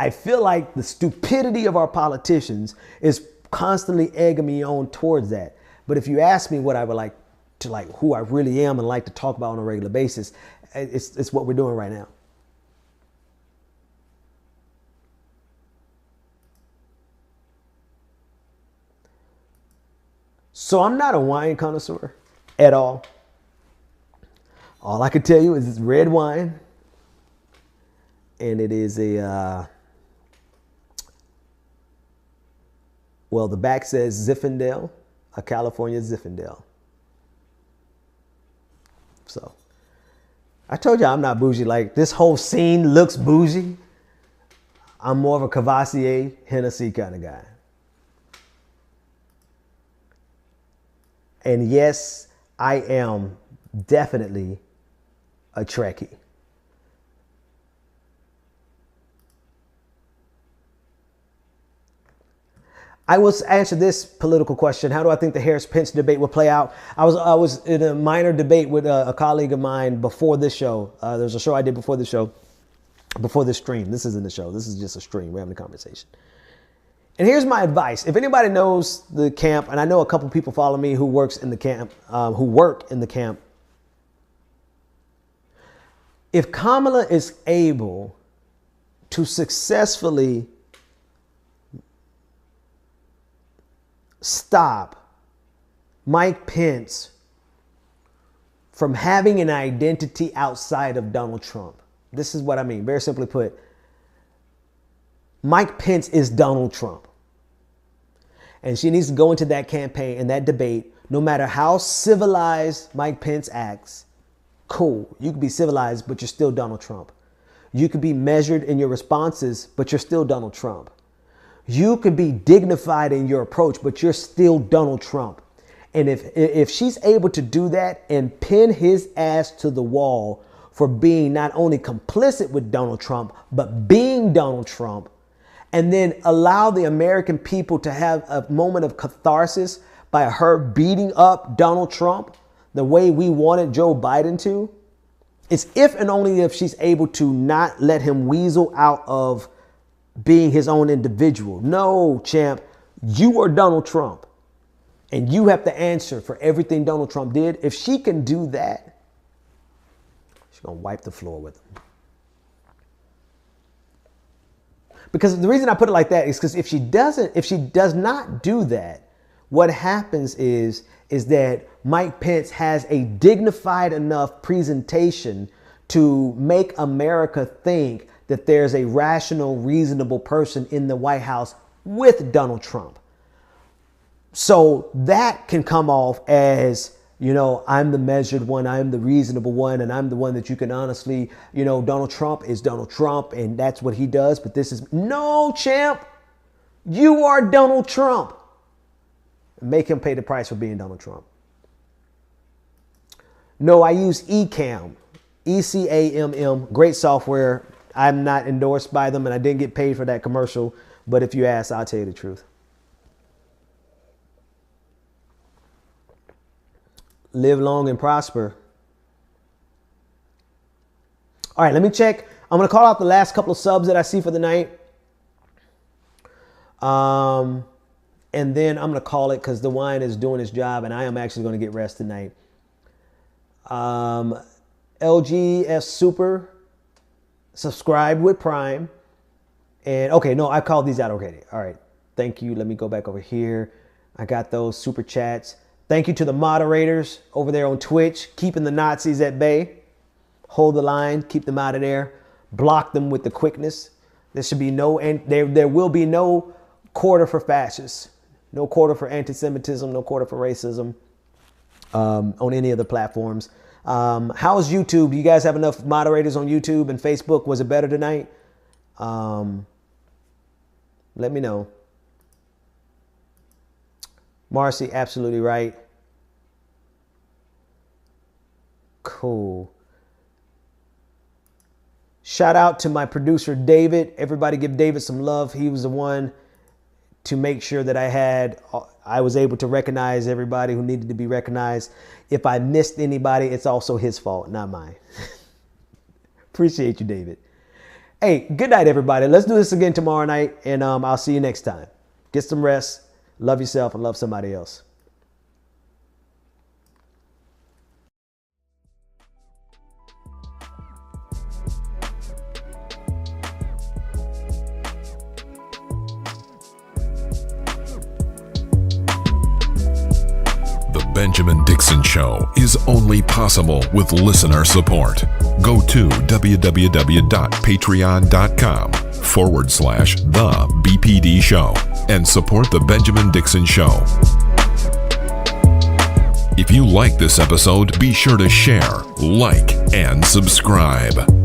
I feel like the stupidity of our politicians is constantly egging me on towards that. But if you ask me what I would like to, like who I really am and like to talk about on a regular basis, it's what we're doing right now. So I'm not a wine connoisseur at all. All I can tell you is it's red wine. And it is well, the back says Zinfandel, a California Zinfandel. So I told you I'm not bougie. Like, this whole scene looks bougie. I'm more of a Cavassier, Hennessy kind of guy. And yes, I am definitely a Trekkie. I will answer this political question. How do I think the Harris-Pence debate will play out? I was in a minor debate with a colleague of mine before this show. There's a show I did before the show, before this stream. This isn't a show. This is just a stream. We're having a conversation. And here's my advice. If anybody knows the camp, and I know a couple people follow me who work in the camp, if Kamala is able to successfully stop Mike Pence from having an identity outside of Donald Trump. This is what I mean. Very simply put, Mike Pence is Donald Trump. And she needs to go into that campaign and that debate, no matter how civilized Mike Pence acts. Cool. You can be civilized, but you're still Donald Trump. You can be measured in your responses, but you're still Donald Trump. You could be dignified in your approach, but you're still Donald Trump. And if she's able to do that and pin his ass to the wall for being not only complicit with Donald Trump, but being Donald Trump, and then allow the American people to have a moment of catharsis by her beating up Donald Trump the way we wanted Joe Biden to, it's if and only if she's able to not let him weasel out of being his own individual. No, champ, you are Donald Trump. And you have to answer for everything Donald Trump did. If she can do that, she's going to wipe the floor with him. Because the reason I put it like that is because if she does not do that, what happens is that Mike Pence has a dignified enough presentation to make America think that there's a rational, reasonable person in the White House with Donald Trump. So that can come off as, you know, I'm the measured one, I'm the reasonable one, and I'm the one that you can honestly, you know, Donald Trump is Donald Trump, and that's what he does. But this is, no, champ, you are Donald Trump. Make him pay the price for being Donald Trump. No, I use Ecamm, E-C-A-M-M, great software. I'm not endorsed by them, and I didn't get paid for that commercial. But if you ask, I'll tell you the truth. Live long and prosper. All right, let me check. I'm going to call out the last couple of subs that I see for the night. And then I'm going to call it because the wine is doing its job, and I am actually going to get rest tonight. LGS Super, subscribe with Prime. And okay, no, I called these out already. All right, thank you. Let me go back over here. I got those super chats. Thank you to the moderators over there on Twitch, keeping the Nazis at bay. Hold the line, keep them out of there. Block them with the quickness. There should be no, and there will be no quarter for fascists, no quarter for anti-Semitism, no quarter for racism on any of the platforms. How's YouTube? Do you guys have enough moderators on YouTube and Facebook? Was it better tonight? Let me know. Marcy, absolutely right. Cool. Shout out to my producer, David. Everybody give David some love. He was the one to make sure that I was able to recognize everybody who needed to be recognized. If I missed anybody, it's also his fault, not mine. Appreciate you, David. Hey, good night, everybody. Let's do this again tomorrow night, and I'll see you next time. Get some rest. Love yourself and love somebody else. The Benjamin Dixon Show is only possible with listener support. Go to www.patreon.com/The BPD Show and support The Benjamin Dixon Show. If you like this episode, be sure to share, like, and subscribe.